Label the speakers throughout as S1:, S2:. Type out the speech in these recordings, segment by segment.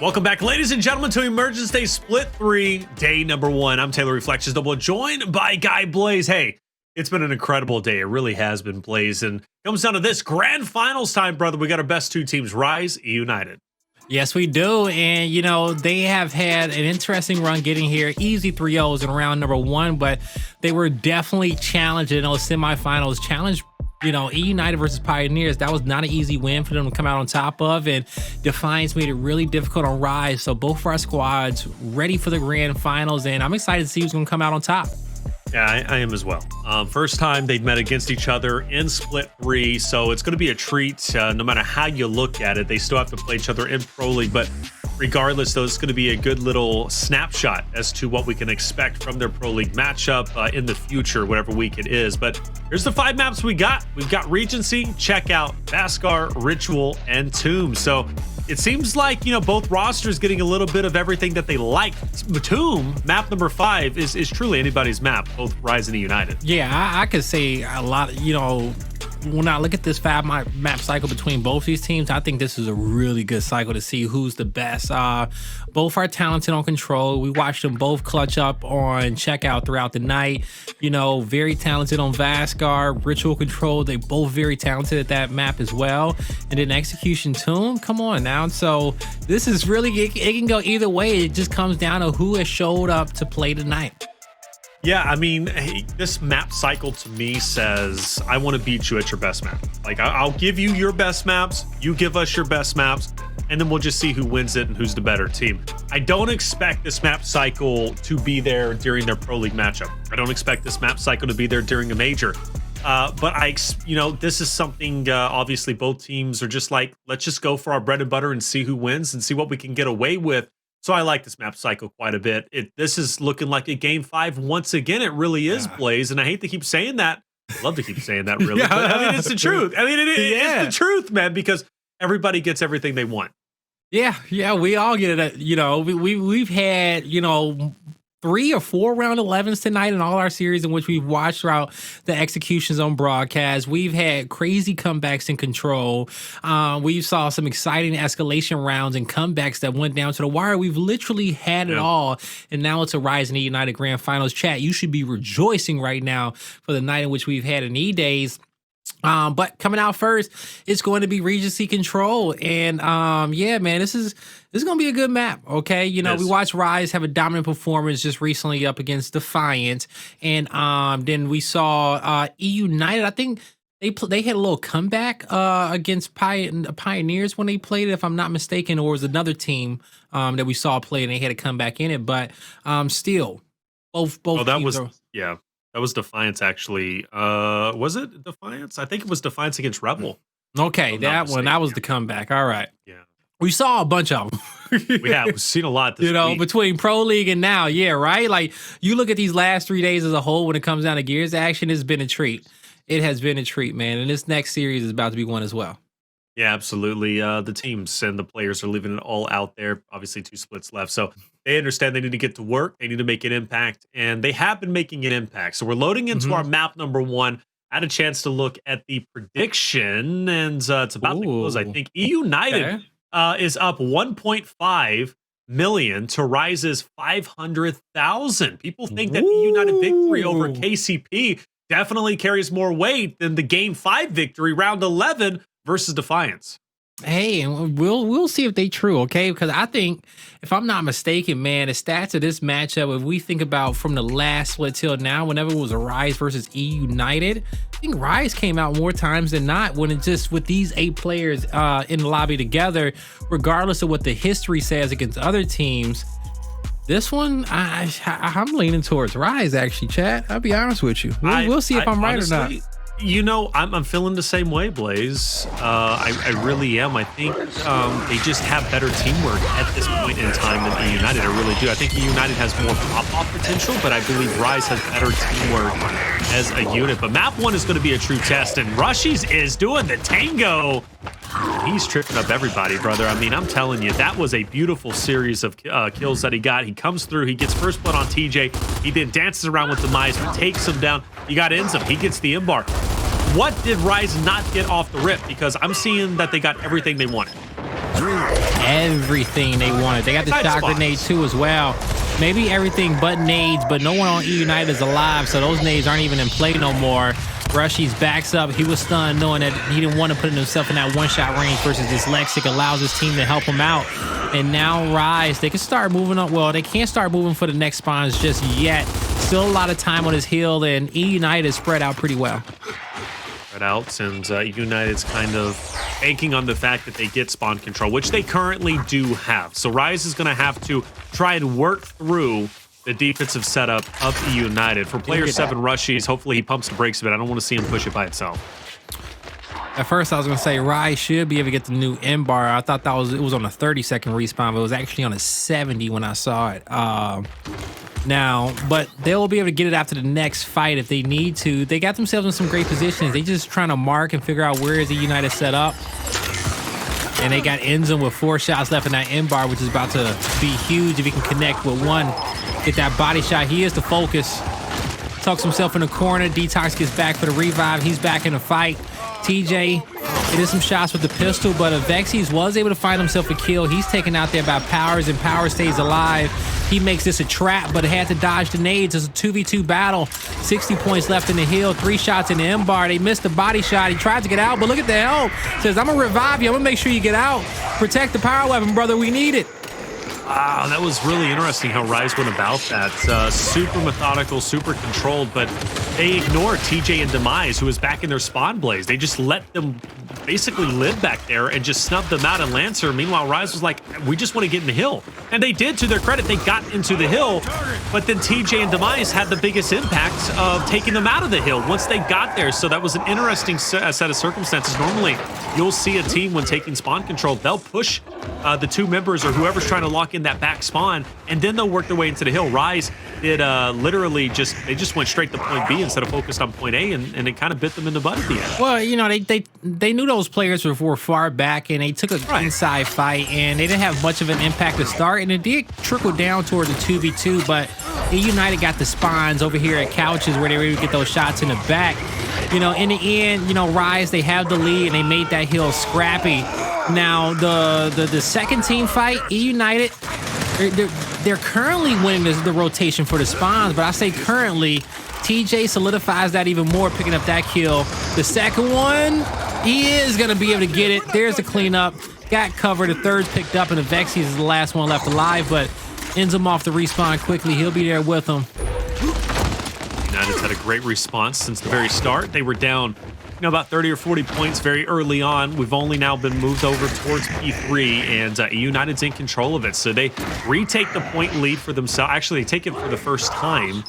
S1: Welcome back, ladies and gentlemen, to Emergence Day Split 3, day number 1. I'm Taylor Reflections Double, joined by Guy Blaze. Hey, it's been an incredible day. It really has been, Blaze. And it comes down to this grand finals time, brother. We got our best two teams, RushieZ, eUnited.
S2: Yes, we do. And, you know, they have had an interesting run getting here. Easy 3-0s in round number 1, but they were definitely challenged in those semifinals. Challenged, you know, eUnited versus Pioneers. That was not an easy win for them to come out on top of. And Defiance made it really difficult on RushieZ. So both of our squads ready for the grand finals. And I'm excited to see who's going to come out on top.
S1: Yeah, I am as well. First time they'd met against each other in Split 3, so it's going to be a treat no matter how you look at it. They still have to play each other in Pro League, but regardless, though, it's going to be a good little snapshot as to what we can expect from their Pro League matchup in the future, whatever week it is. But here's the 5 maps we got. We've got Regency, Checkout, Vasgar, Ritual, and Tomb. So it seems like, you know, both rosters getting a little bit of everything that they like. Tomb, map number 5, is truly anybody's map, both RushieZ and eUnited.
S2: Yeah, I could say a lot, you know, when I look at this 5 map cycle between both these teams, I think this is a really good cycle to see who's the best. Both are talented on control. We watched them both clutch up on Checkout throughout the night. You know, very talented on Vasgar, Ritual control. They both very talented at that map as well. And then Execution Tomb, come on now. So this is really, it can go either way. It just comes down to who has showed up to play tonight.
S1: Yeah, I mean, hey, this map cycle to me says, I want to beat you at your best map. Like, I'll give you your best maps, you give us your best maps, and then we'll just see who wins it and who's the better team. I don't expect this map cycle to be there during their Pro League matchup. I don't expect this map cycle to be there during a major. But you know, this is something, obviously both teams are just like, let's just go for our bread and butter and see who wins and see what we can get away with. So I like this map cycle quite a bit. This is looking like a game 5 once again. It really is, Blaze. And I hate to keep saying that. I love to keep saying that, really. But I mean, it's the truth. I mean, it's the truth, man, because everybody gets everything they want.
S2: Yeah, we all get it. You know, we've had, you know, 3 or 4 round 11s tonight in all our series in which we've watched throughout the executions on broadcast. We've had crazy comebacks in control. We saw some exciting escalation rounds and comebacks that went down to the wire. We've literally had it all. And now it's a RushieZ and eUnited Grand Finals. Chat, you should be rejoicing right now for the night in which we've had an EDAYS. But coming out first, it's going to be Regency control. And yeah, man, this is gonna be a good map. Okay, you know, we watched RushieZ have a dominant performance just recently up against Defiance, and then we saw eUnited. I think they had a little comeback against Pioneers when they played it, if I'm not mistaken, or it was another team that we saw play and they had a comeback in it. But still, both teams
S1: that was Defiance, actually. Was it Defiance? I think it was Defiance against Rebel.
S2: Okay, that was the comeback. All right.
S1: Yeah.
S2: We saw a bunch of them.
S1: We've seen a lot this week.
S2: Between Pro League and now, right? Like, you look at these last 3 days as a whole when it comes down to Gears action, it's been a treat. It has been a treat, man. And this next series is about to be one as well.
S1: Yeah, absolutely. The teams and the players are leaving it all out there. Obviously, 2 splits left. So they understand they need to get to work. They need to make an impact. And they have been making an impact. So we're loading into our map number 1. I had a chance to look at the prediction. And it's about to close, I think. eUnited is up 1.5 million to RushieZ's 500,000. People think that eUnited victory over KCP definitely carries more weight than the game 5 victory, round 11, versus Defiance.
S2: Hey, and we'll see if they true, okay? Because I think, if I'm not mistaken, man, the stats of this matchup, if we think about from the last split till now, whenever it was a RushieZ versus eUnited, I think RushieZ came out more times than not when it just with these 8 players in the lobby together, regardless of what the history says against other teams. This one, I'm leaning towards RushieZ, actually, Chad. I'll be honest with you. We'll see if I'm right honestly, or not.
S1: You know, I'm feeling the same way, Blaze. I really am. I think they just have better teamwork at this point in time than eUnited. I really do. I think eUnited has more pop-off potential, but I believe RushieZ has better teamwork as a unit. But map 1 is going to be a true test, and RushieZ is doing the tango. He's tripping up everybody, brother. I mean, I'm telling you, that was a beautiful series of kills that he got. He comes through, he gets first blood on TJ. He then dances around with Demise, takes him down. You got INZEM, he gets the embark. What did RushieZ not get off the rip? Because I'm seeing that they got everything they wanted.
S2: everything they wanted. They got the shock grenade too as well. Maybe everything but nades, but no one on eUnited is alive, so those nades aren't even in play no more. RushieZ backs up. He was stunned knowing that he didn't want to put himself in that one-shot range versus Dyslexic allows his team to help him out. And now RushieZ, they can start moving up. Well, they can't start moving for the next spawns just yet. Still a lot of time on his heel, and eUnited is spread out pretty well.
S1: Spread out, and eUnited's kind of banking on the fact that they get spawn control, which they currently do have. So RushieZ is going to have to try and work through the defensive setup of eUnited. For player 7 RushieZ, hopefully he pumps the brakes a bit. I don't want to see him push it by itself.
S2: At first, I was going to say RushieZ should be able to get the new M bar. I thought it was on a 30-second respawn, but it was actually on a 70 when I saw it. But they'll be able to get it after the next fight if they need to. They got themselves in some great positions. They just trying to mark and figure out where is eUnited set up. And they got INZEM with 4 shots left in that M bar, which is about to be huge if he can connect with one. Get that body shot. He is the focus. Tucks himself in the corner. DeTox gets back for the revive. He's back in the fight. TJ, it is some shots with the pistol, but Avexys was able to find himself a kill. He's taken out there by Powerz, and Powerz stays alive. He makes this a trap, but had to dodge the nades. It's a 2v2 battle. 60 points left in the hill. 3 shots in the M bar. They missed the body shot. He tried to get out, but look at the help. Says, I'm going to revive you. I'm going to make sure you get out. Protect the power weapon, brother. We need it.
S1: Wow, that was really interesting how RushieZ went about that. Super methodical, super controlled, but they ignored TJ and Demise, who was back in their spawn blaze. They just let them basically live back there and just snubbed them out. And Lancer, meanwhile, RushieZ was like, we just want to get in the hill. And they did, to their credit. They got into the hill, but then TJ and Demise had the biggest impact of taking them out of the hill once they got there. So that was an interesting set of circumstances. Normally, you'll see a team when taking spawn control, they'll push the 2 members or whoever's trying to lock in that back spawn, and then they'll work their way into the hill. RushieZ did literally just went straight to point B instead of focused on point A, and it kind of bit them in the butt at the end.
S2: Well, you know, they knew those players were far back, and they took an inside fight, and they didn't have much of an impact to start, and it did trickle down toward the 2v2, but eUnited got the spawns over here at Couches where they were able to get those shots in the back. You know, in the end, you know, RushieZ, they have the lead, and they made that hill scrappy. Now, the second team fight, eUnited, they're currently winning the rotation for the spawns, but I say currently, TJ solidifies that even more, picking up that kill. The second one, he is going to be able to get it. There's the cleanup. Got covered. The third's picked up, and Avexys is the last one left alive, but ends him off the respawn quickly. He'll be there with him.
S1: United's had a great response since the very start. They were down, you know, about 30 or 40 points very early on. We've only now been moved over towards P3, and eUnited's in control of it. So they retake the point lead for themselves. Actually, they take it for the first time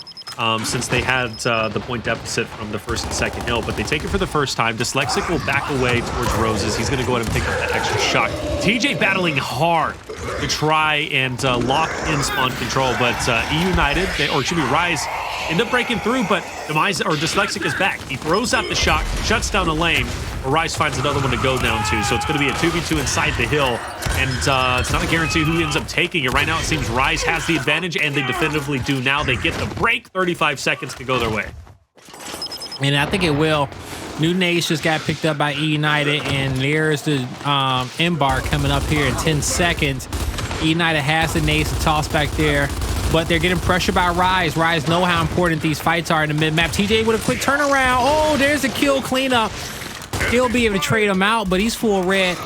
S1: since they had the point deficit from the first and second hill, but they take it for the first time. Dyslexic will back away towards Roses. He's going to go ahead and pick up that extra shot. TJ battling hard to try and lock in spawn control, but eUnited, or excuse me, RushieZ, end up breaking through, but Demise or Dyslexic is back. He throws out the shot, shuts down a lane, but RushieZ finds another one to go down to. So it's going to be a 2v2 inside the hill, and it's not a guarantee who ends up taking it. Right now, it seems RushieZ has the advantage, and they definitively do now. They get the break, 35 seconds to go their way.
S2: And I think it will. New nades just got picked up by eUnited, and there's the M bar coming up here in 10 seconds. eUnited has the nades to toss back there, but they're getting pressure by RushieZ. RushieZ know how important these fights are in the mid-map. TJ with a quick turnaround. Oh, there's a kill cleanup. He'll be able to trade him out, but he's full red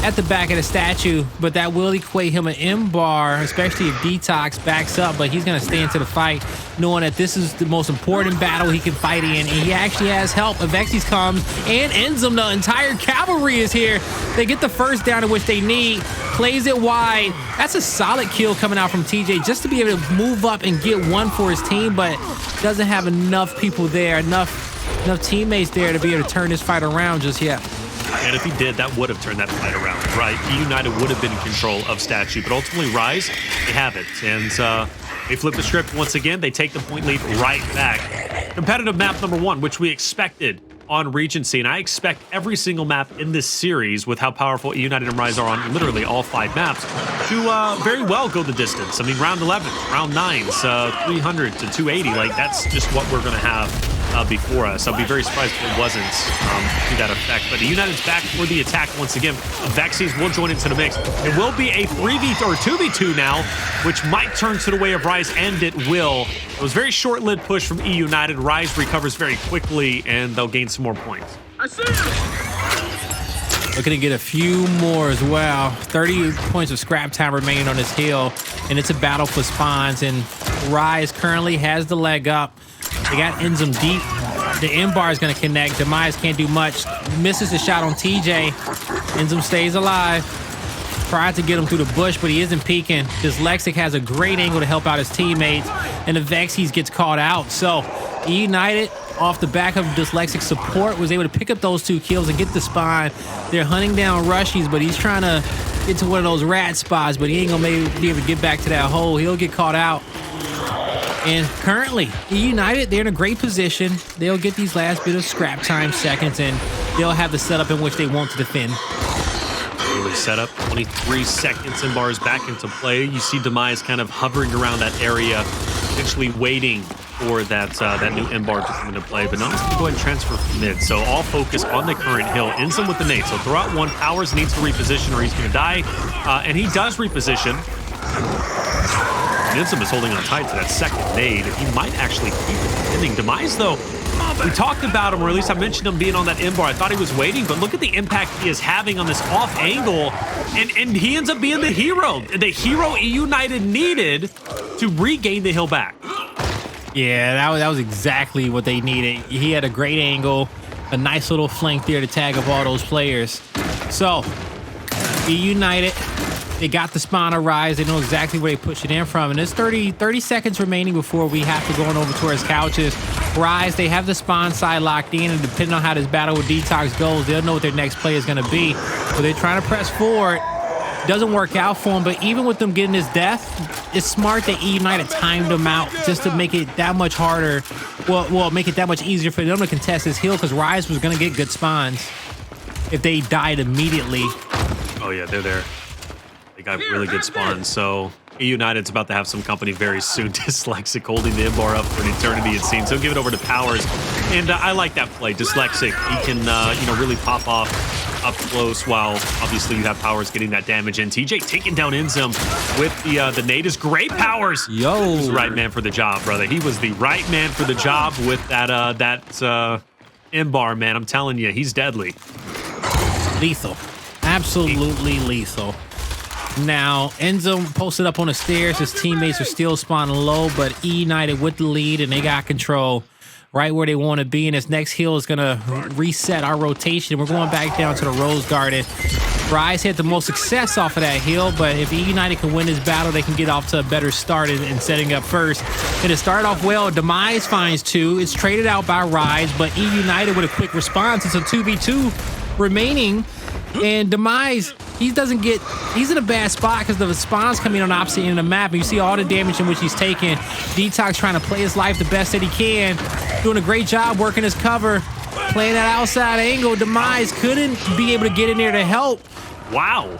S2: at the back of the statue, but that will equate him an M bar, especially if DeTox backs up, but he's going to stay into the fight, knowing that this is the most important battle he can fight in, and he actually has help. Avexys comes and INZEM. The entire cavalry is here. They get the first down in which they need, plays it wide. That's a solid kill coming out from TJ just to be able to move up and get one for his team, but doesn't have enough people there, enough teammates there to be able to turn this fight around just yet.
S1: And if he did, that would have turned that fight around, right? eUnited would have been in control of Statue, but ultimately RushieZ, they have it. And they flip the script once again. They take the point lead right back. Competitive map number 1, which we expected on Regency, and I expect every single map in this series, with how powerful eUnited and RushieZ are on literally all 5 maps, to very well go the distance. I mean, round 11, round 9s, 300 to 280, like that's just what we're going to have before us. I'll be very surprised if it wasn't to that effect. But eUnited's back for the attack once again. Avexys will join into the mix. It will be a 3v or 2v2 now, which might turn to the way of RushieZ, and it will. It was a very short-lived push from eUnited. RushieZ recovers very quickly, and they'll gain some more points.
S3: I see it.
S2: Looking to get a few more as well. 30 points of scrap time remaining on this hill, and it's a battle for spawns, and RushieZ currently has the leg up. They got INZEM deep. The M bar is going to connect. Demise can't do much. Misses the shot on TJ. INZEM stays alive. Tried to get him through the bush, but he isn't peeking. Dyslexic has a great angle to help out his teammates, and Avexys gets caught out. So eUnited, off the back of Dyslexic support, was able to pick up those 2 kills and get the spawn. They're hunting down RushieZ, but he's trying to get to one of those rat spots, but he ain't gonna be able to get back to that hole. He'll get caught out. And currently, eUnited, they're in a great position. They'll get these last bit of scrap time seconds, and they'll have the setup in which they want to defend.
S1: Early setup, 23 seconds, and bars back into play. You see Demise kind of hovering around that area, potentially waiting for that new M bar to come into play, but now he's going to go ahead and transfer from mid. So all focus on the current hill. INZEM with the nade. So throw out one. Powerz needs to reposition or he's going to die. And he does reposition. INZEM is holding on tight to that second nade. He might actually keep it defending. Demise, though, we talked about him, or at least I mentioned him being on that M bar. I thought he was waiting, but look at the impact he is having on this off angle. And he ends up being the hero eUnited needed to regain the hill back.
S2: Yeah, that was exactly what they needed. He had a great angle, a nice little flank there to tag up all those players. So, eUnited, they got the spawn of RushieZ. They know exactly where they push it in from. And there's 30 seconds remaining before we have to go on over towards couches. RushieZ, they have the spawn side locked in, and depending on how this battle with DeTox goes, they'll know what their next play is going to be. So they're trying to press forward. Doesn't work out for them, but even with them getting this death, it's smart that eUnited timed them out just to make it that much harder. Well, make it that much easier for them to contest this hill, because RushieZ was going to get good spawns if they died immediately.
S1: Oh yeah, they're there. They got really good spawns. So eUnited's about to have some company very soon. Dyslexic holding the M-bar up for an eternity, it seems. He'll give it over to Powerz. And I like that play. Dyslexic, he can really pop off up close, while obviously you have Powerz getting that damage in. TJ taking down INZEM with the nade is great. Powerz,
S2: yo,
S1: he was the right man for the job, brother. He was the right man for the job with that M-bar, man. I'm telling you, he's deadly.
S2: Lethal. Absolutely lethal. Now, INZEM posted up on the stairs. His teammates are still spawning low, but eUnited with the lead, and they got control right where they want to be. And this next hill is going to reset our rotation. We're going back down to the Rose Garden. RushieZ had the most success off of that hill, but if eUnited can win this battle, they can get off to a better start in setting up first. And it started off well. Demise finds 2. It's traded out by RushieZ, but eUnited with a quick response. It's a 2v2 remaining. And Demise, he's in a bad spot because the spawn's coming on the opposite end of the map, and you see all the damage in which he's taking. DeTox trying to play his life the best that he can, doing a great job working his cover, playing that outside angle. Demise couldn't be able to get in there to help.
S1: Wow.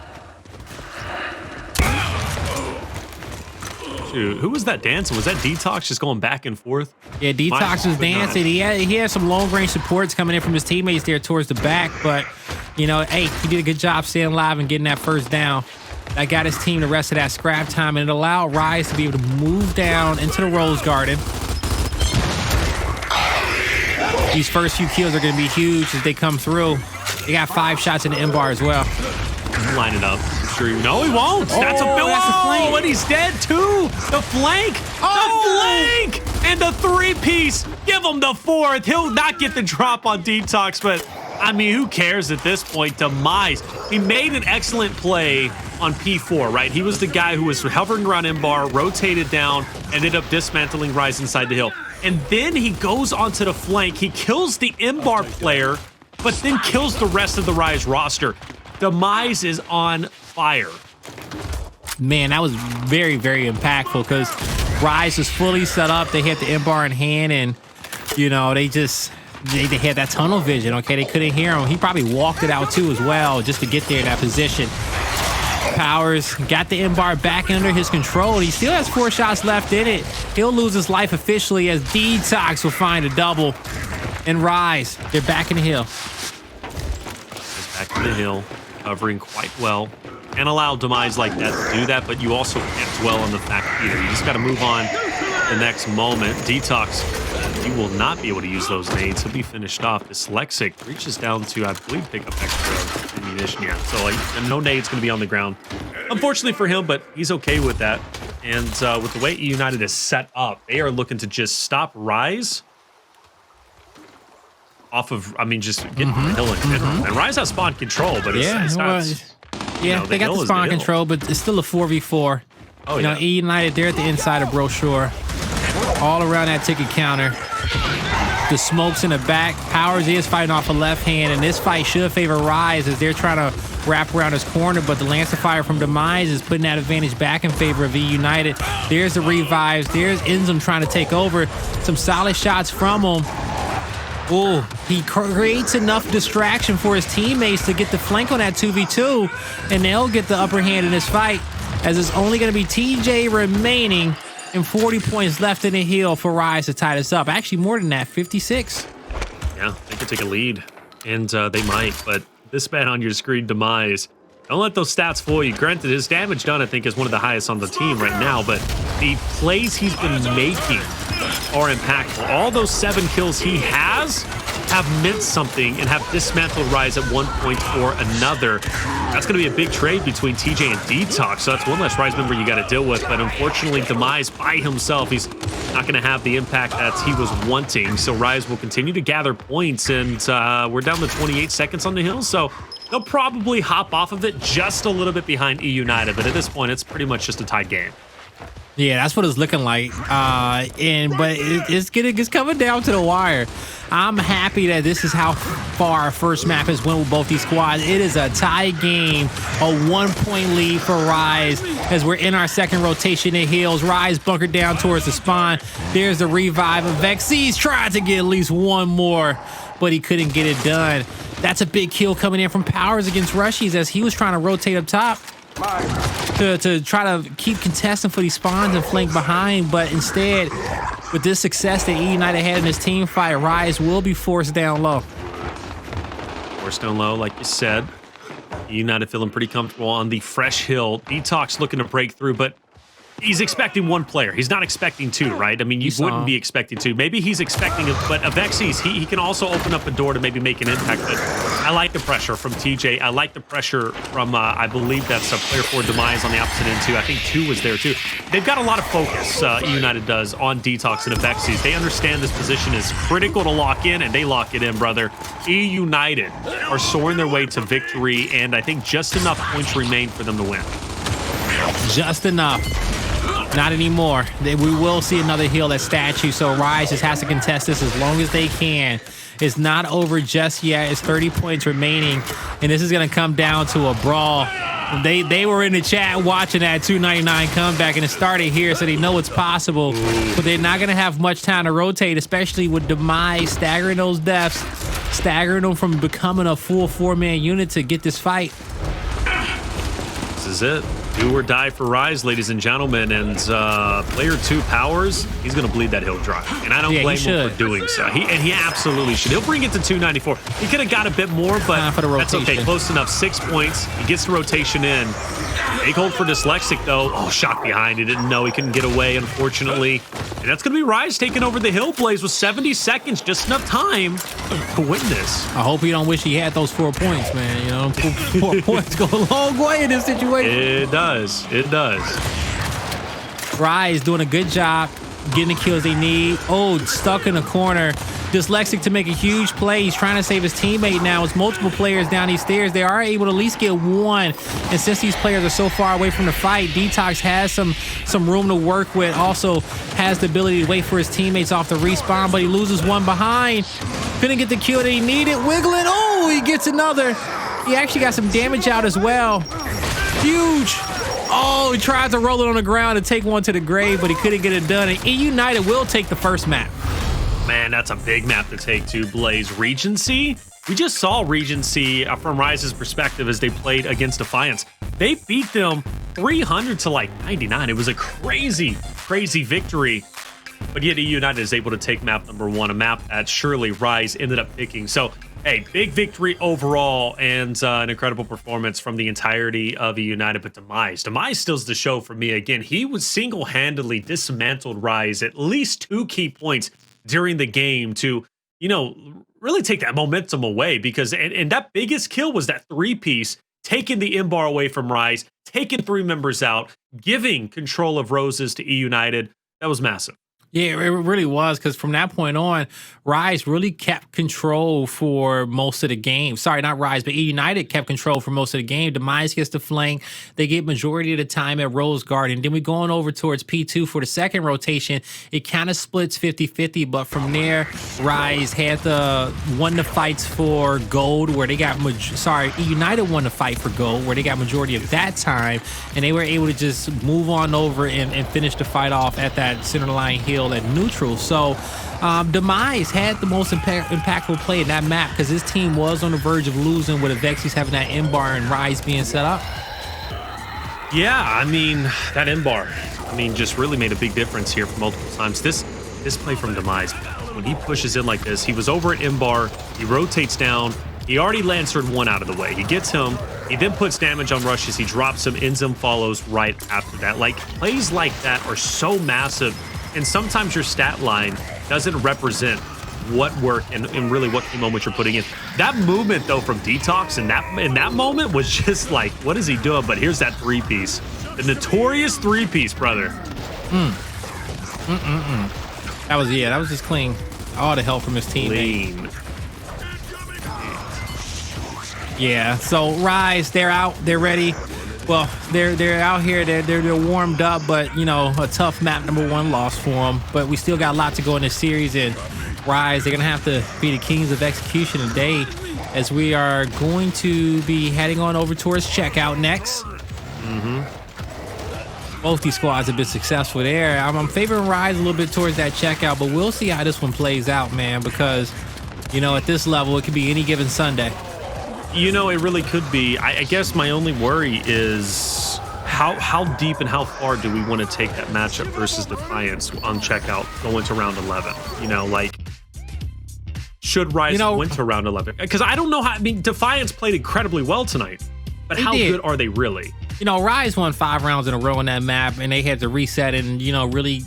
S1: Shoot, who was that dancing? Was that DeTox just going back and forth?
S2: Yeah, DeTox was dancing. He had some long range supports coming in from his teammates there towards the back, but hey, he did a good job staying alive and getting that first down. That got his team the rest of that scrap time, and it allowed RushieZ to be able to move down into the Rose Garden. These first few kills are going to be huge as they come through. They got 5 shots in the M-bar as well.
S1: Line it up. Sure, no, he won't. That's a flank, and he's dead too. The flank, the flank, and the 3-piece. Give him the 4th. He'll not get the drop on DeTox, but I mean, who cares at this point? Demise, he made an excellent play on P4, right? He was the guy who was hovering around M-bar, rotated down, ended up dismantling RushieZ inside the hill. And then he goes onto the flank. He kills the M-bar player, but then kills the rest of the RushieZ roster. Demise is on fire.
S2: Man, that was very, very impactful because RushieZ was fully set up. They had the M-bar in hand, and, they had that tunnel vision, okay? They couldn't hear him. He probably walked it out, too, as well, just to get there in that position. Powerz got the M-bar back under his control. He still has 4 shots left in it. He'll lose his life officially as DeTox will find a double. And RushieZ, they're back in the hill.
S1: Back in the hill, covering quite well. Can't allow Demise like that to do that, but you also can't dwell on the fact either. You just got to move on the next moment. DeTox, he will not be able to use those nades. He'll be finished off. Dyslexic reaches down to, I believe, pick up extra ammunition. Yeah, so like no nade's going to be on the ground. Unfortunately for him, but he's okay with that. And with the way eUnited is set up, they are looking to just stop RushieZ off of, I mean, just getting the hill in general. And RushieZ has spawn control, but it's not.
S2: Yeah, they got the spawn control, but it's still a 4v4.
S1: Oh,
S2: you know, eUnited, they're at the inside of Brochure. All around that ticket counter. The smoke's in the back. Powerz is fighting off a left hand, and this fight should favor RushieZ as they're trying to wrap around his corner, but the Lance of Fire from Demise is putting that advantage back in favor of eUnited. There's the revives. There's INZEM trying to take over. Some solid shots from him. Oh, he creates enough distraction for his teammates to get the flank on that 2v2, and they'll get the upper hand in this fight, as it's only going to be TJ remaining and 40 points left in the hill for RushieZ to tie this up. Actually, more than that, 56.
S1: Yeah, they could take a lead, and they might, but this man on your screen, Demise, don't let those stats fool you. Granted, his damage done, I think, is one of the highest on the team right now, but the plays he's been making are impactful. All those 7 kills he has have meant something and have dismantled RushieZ at one point or another. That's going to be a big trade between TJ and DeTox, so that's one less RushieZ member you got to deal with, but unfortunately, Demise by himself, he's not going to have the impact that he was wanting, so RushieZ will continue to gather points, and we're down to 28 seconds on the hill, so they'll probably hop off of it just a little bit behind eUnited, but at this point, it's pretty much just a tied game.
S2: Yeah, that's what it's looking like. But it's coming down to the wire. I'm happy that this is how far our first map has went with both these squads. It is a tie game, a 1-point lead for RushieZ as we're in our second rotation in hills. RushieZ bunkered down towards the spawn. There's the revive. Avexys tried to get at least one more, but he couldn't get it done. That's a big kill coming in from Powerz against RushieZ as he was trying to rotate up top to try to keep contesting for these spawns and flank behind, but instead, with this success that eUnited had in this team fight, RushieZ will be forced down low.
S1: Forced down low, like you said. eUnited feeling pretty comfortable on the fresh hill. DeTox looking to break through, but he's expecting one player. He's not expecting two, right? I mean, you wouldn't be expecting two. Maybe he's expecting it, but Avexys, he can also open up a door to maybe make an impact. But I like the pressure from TJ. I like the pressure from, I believe that's a player for Demise on the opposite end, too. I think 2 was there, too. They've got a lot of focus, eUnited does, on DeTox and Avexys. They understand this position is critical to lock in, and they lock it in, brother. eUnited are soaring their way to victory, and I think just enough points remain for them to win.
S2: Just enough. Not anymore. We will see another heal at statue, so RushieZ just has to contest this as long as they can. It's not over just yet. It's 30 points remaining, and this is going to come down to a brawl. They were in the chat watching that 299 comeback, and it started here, so they know it's possible, but they're not going to have much time to rotate, especially with Demise staggering those deaths, staggering them from becoming a full 4-man unit to get this fight.
S1: This is it. Do or die for RushieZ, ladies and gentlemen, and player 2, Powerz, he's going to bleed that hill dry, and I don't blame him for doing so. He absolutely should. He'll bring it to 294. He could have got a bit more, but that's okay. Close enough. 6 points. He gets the rotation in. Big hold for Dyslexic, though. Oh, shot behind. He didn't know he couldn't get away, unfortunately. And that's going to be RushieZ taking over the hill plays with 70 seconds. Just enough time to win this.
S2: I hope he don't wish he had those 4 points, man. You know, 4 points go a long way in this situation.
S1: It does. It does.
S2: RushieZ doing a good job getting the kills they need. Oh, stuck in the corner. Dyslexic to make a huge play. He's trying to save his teammate now. It's multiple players down these stairs. They are able to at least get one. And since these players are so far away from the fight, DeTox has some room to work with. Also has the ability to wait for his teammates off the respawn, but he loses one behind. Couldn't get the kill that he needed. Wiggling. Oh, he gets another. He actually got some damage out as well. Huge. Oh, he tries to roll it on the ground and take one to the grave, but he couldn't get it done. And eUnited will take the first map.
S1: Man, that's a big map to take to Blaze. Regency, We just saw Regency from Rise's perspective as they played against Defiance. They beat them 300 to like 99. It was a crazy, crazy victory. But yet eUnited is able to take map number 1, a map that surely Rise ended up picking. So, hey, big victory overall and an incredible performance from the entirety of eUnited. But Demise steals the show for me again. He was single-handedly dismantled Rise at least 2 key points during the game to, really take that momentum away because, and that biggest kill was that 3-piece, taking the M-bar away from Rise, taking 3 members out, giving control of Roses to eUnited. That was massive.
S2: Yeah, it really was, because from that point on, Rise really kept control for most of the game. Sorry, not Rise, but eUnited kept control for most of the game. Demise gets the flank. They get majority of the time at Rose Garden. Then we going over towards P2 for the second rotation. It kind of splits 50-50, but from there, Rise had won the fights for gold, where they got, eUnited won the fight for gold, where they got majority of that time, and they were able to just move on over and finish the fight off at that center line hill at neutral. So Demise had the most impactful play in that map because his team was on the verge of losing with Avexys having that M-bar and Rise being set up.
S1: Yeah, I mean, that M-bar, just really made a big difference here for multiple times. This play from Demise, when he pushes in like this, he was over at M-bar, he rotates down, he already Lancered 1 out of the way. He gets him, he then puts damage on RushieZ, he drops him, INZEM follows right after that. Like, plays like that are so massive. And sometimes your stat line doesn't represent what work and really what key moments you're putting in. That movement, though, from DeTox in that moment was just like, what is he doing? But here's that 3-piece. The notorious 3-piece, brother.
S2: That was just clean. All the help from his teammate. Yeah, so Rise, they're out, they're ready. Well, they're out here, they're warmed up, but a tough map number 1 loss for them. But we still got a lot to go in this series, and Rise, they're gonna have to be the kings of execution today, as we are going to be heading on over towards checkout next. Both these squads have been successful there. I'm favoring Rise a little bit towards that checkout, but we'll see how this one plays out, man, because at this level it could be any given Sunday.
S1: It really could be. I guess my only worry is how deep and how far do we want to take that matchup versus Defiance on checkout going to round 11? Should Rise win to round 11? Because I don't know how. Defiance played incredibly well tonight, but how good are they really?
S2: Rise won 5 rounds in a row on that map, and they had to reset and really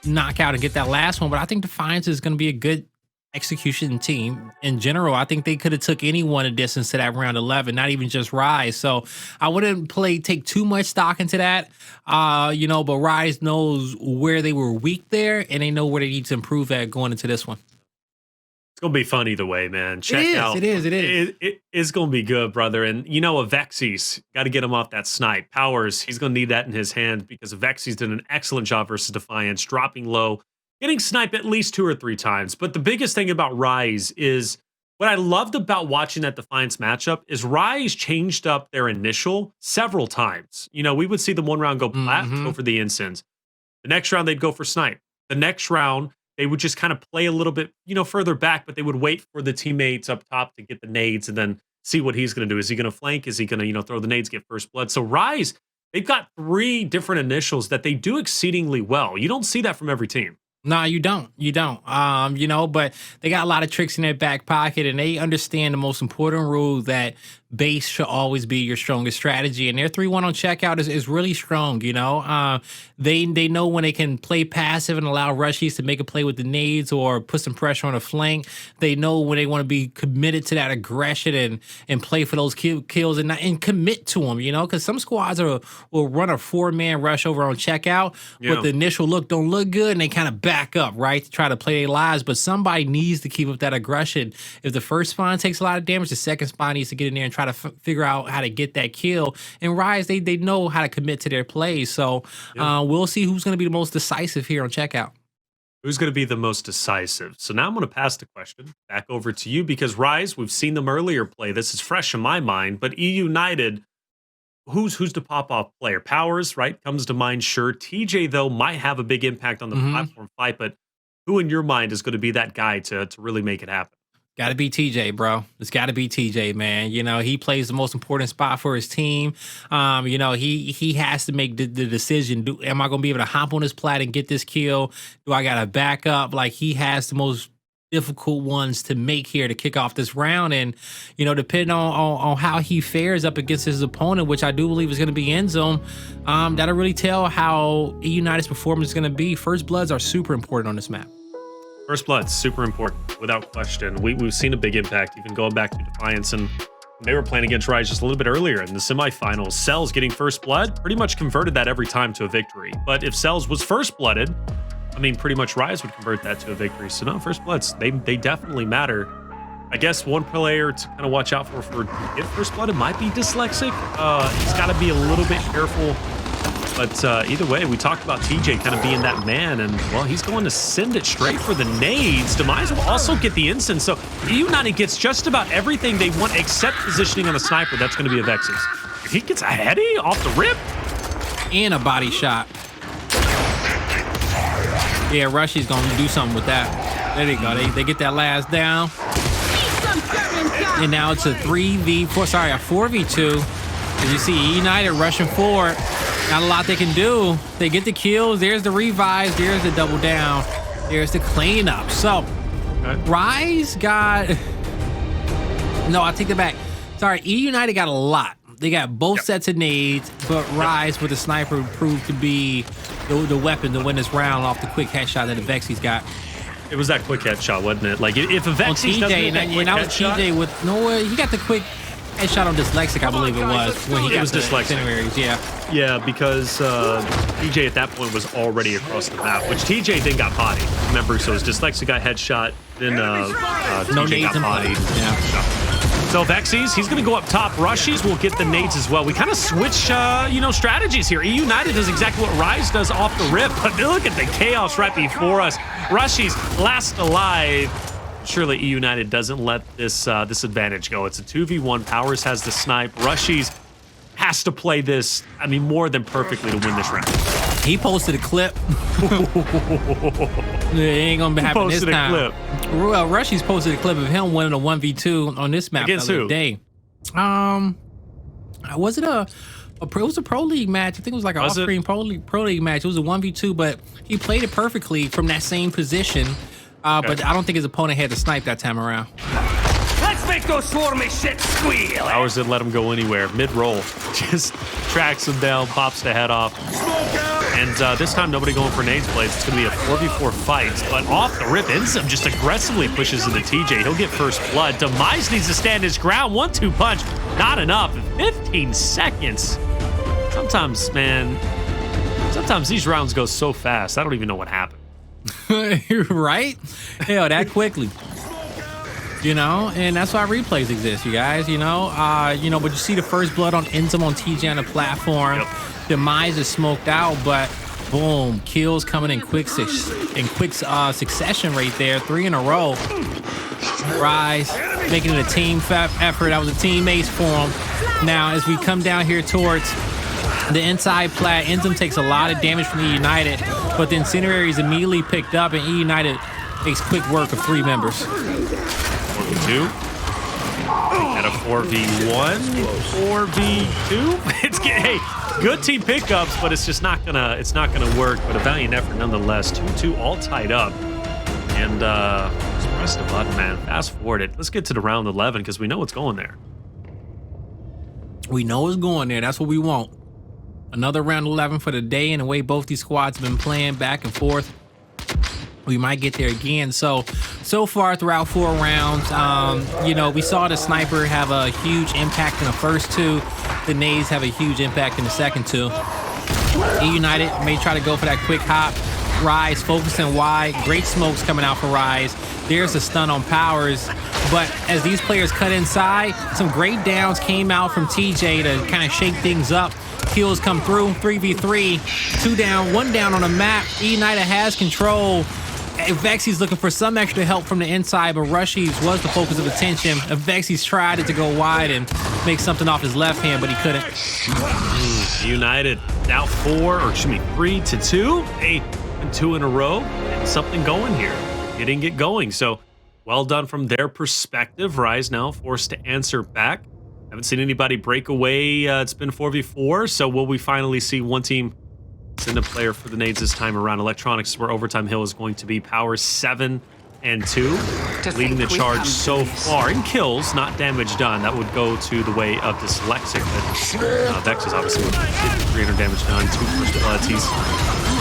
S2: knock out and get that last one. But I think Defiance is going to be a good execution team in general. I think they could have took anyone a distance to that round 11, not even just Rise. So I wouldn't take too much stock into that, but Rise knows where they were weak there, and they know where they need to improve at going into this one.
S1: It's going to be fun either way, man. Check out.
S2: It is.
S1: It is going to be good, brother. And Avexys, got to get him off that snipe. Powerz, he's going to need that in his hand because Avexys did an excellent job versus Defiance, dropping low, getting sniped at least 2 or 3 times. But the biggest thing about Rise is what I loved about watching that Defiance matchup is Rise changed up their initial several times. We would see them one round go plat, go for the ensigns. The next round, they'd go for snipe. The next round, they would just kind of play a little bit, further back, but they would wait for the teammates up top to get the nades and then see what he's going to do. Is he going to flank? Is he going to, throw the nades, get first blood? So Rise, they've got 3 different initials that they do exceedingly well. You don't see that from every team.
S2: No, you don't. But they got a lot of tricks in their back pocket, and they understand the most important rule that base should always be your strongest strategy. And their 3-1 on checkout is really strong, They know when they can play passive and allow RushieZ to make a play with the nades or put some pressure on a flank. They know when they want to be committed to that aggression and play for those kills and commit to them, because some squads will run a 4-man rush over on checkout, but the initial look don't look good, and they kind of back up, right, to try to play their lives. But somebody needs to keep up that aggression. If the first spawn takes a lot of damage, the second spawn needs to get in there and try to figure out how to get that kill. And Rise, they know how to commit to their plays. So we'll see who's going to be the most decisive here on checkout.
S1: Who's going to be the most decisive? So now I'm going to pass the question back over to you because Rise, we've seen them earlier play. This is fresh in my mind, but eUnited, who's the pop-off player? Powerz, right? Comes to mind, sure. TJ, though, might have a big impact on the platform fight, but who in your mind is going to be that guy to really make it happen?
S2: Got to be TJ, bro. It's got to be TJ, man. You know, he plays the most important spot for his team. You know, he has to make the decision. Am I going to be able to hop on this plat and get this kill? Do I got to back up? Like, he has the most difficult ones to make here to kick off this round. And, you know, depending on how he fares up against his opponent, which I do believe is going to be INZEM, that'll really tell how eUnited's performance is going to be. First Bloods are super important on this map.
S1: First Blood, super important, without question. We've seen a big impact, even going back to Defiance, and they were playing against RushieZ just a little bit earlier in the semifinals. Cells getting First Blood pretty much converted that every time to a victory. But if Cells was First Blooded, I mean, pretty much RushieZ would convert that to a victory. So no, First Bloods, they definitely matter. I guess one player to kind of watch out for get First Blood, it might be Dyslexic. He's got to be a little bit careful. But either way, we talked about TJ kind of being that man, and, well, he's going to send it straight for the nades. Demise will also get the instant, so eUnited gets just about everything they want except positioning on a sniper. That's going to be Avexys. If he gets a heady off the rip.
S2: And a body shot. Yeah, RushieZ going to do something with that. There they go. They get that last down. And now it's a 3v4, sorry, a 4v2. As you see, eUnited rushing forward. Not a lot they can do. They get the kills. There's the revives. There's the double down. There's the cleanup. So, RushieZ got... No, I'll take that back. Sorry, eUnited got a lot. They got both sets of nades, but RushieZ with the sniper proved to be the weapon to win this round off the quick headshot that Avexys got.
S1: It was that quick headshot, wasn't it? Like, if Avexys doesn't get that quick headshot...
S2: TJ with... No, he got the quick... headshot on Dyslexic, I believe it was. When he got the
S1: Dyslexic. Yeah, because TJ at that point was already across the map, which TJ then got bodied. Remember, so his Dyslexic got headshot, then TJ got bodied.
S2: Yeah.
S1: So Avexys, he's going to go up top. RushieZ will get the nades as well. We kind of switch, strategies here. eUnited does exactly what RushieZ does off the rip, but look at the chaos right before us. RushieZ last alive. Surely eUnited doesn't let this advantage go. It's a 2v1. Powerz has the snipe. RushieZ has to play this, I mean, more than perfectly to win this round.
S2: He posted a clip. It ain't gonna be happening this time. Well, RushieZ posted a clip of him winning a 1v2 on this map
S1: against
S2: the other
S1: who?
S2: day. Was it it was a Pro League match. I think it was like an off-screen Pro League match. It was a 1v2, but he played it perfectly from that same position. But I don't think his opponent had to snipe that time around.
S3: Let's make those swarmy shit squeal.
S1: Powerz didn't let him go anywhere. Mid-roll. Just tracks him down, pops the head off. And this time, nobody going for nades plays. It's going to be a 4v4 fight. But off the rip, INZEM just aggressively pushes into TJ. He'll get First Blood. Demise needs to stand his ground. 1-2 punch. Not enough. 15 seconds. Sometimes, man, these rounds go so fast. I don't even know what happened.
S2: Right? Hell, that quickly. You know, and that's why replays exist, you guys. But you see the First Blood on INZEM on TJ on the platform.
S1: Yep.
S2: Demise is smoked out, but boom, kills coming in quick succession right there. 3 in a row. RushieZ making it a team effort. That was a team ace for him. Now, as we come down here towards the inside plat, INZEM takes a lot of damage from eUnited, but the incendiary is immediately picked up, and eUnited makes quick work of 3 members.
S1: 4v2. At a 4v1, 4v2. Hey, good team pickups, but it's just not gonna work. But a valiant effort nonetheless. 2-2 all tied up, and just press the button, man. Fast forward it. Let's get to the round 11 because we know it's going there.
S2: We know it's going there. That's what we want. Another round 11 for the day, and the way both these squads have been playing back and forth, we might get there again. So far throughout 4 rounds, we saw the sniper have a huge impact in the first 2. The nades have a huge impact in the second 2. eUnited may try to go for that quick hop. RushieZ focusing wide. Great smokes coming out for RushieZ. There's a stun on Powerz. But as these players cut inside, some great downs came out from TJ to kind of shake things up. Kills come through. 3v3. 2 down, 1 down on the map. eUnited has control. Avexys looking for some extra help from the inside, but RushieZ was the focus of attention. Avexys tried to go wide and make something off his left hand, but he couldn't.
S1: United now 3-2. 2 in a row, and something going here. It didn't get going. So well done from their perspective. Rise now forced to answer back. Haven't seen anybody break away. It's been 4v4, so will we finally see one team send a player for the nades this time around? Electronics, where Overtime Hill is going to be Powerz 7 and 2, leading the charge so far in kills, not damage done. That would go to the way of Dyslexic, but Avexys obviously with 300 damage done, 2 first bloods. He's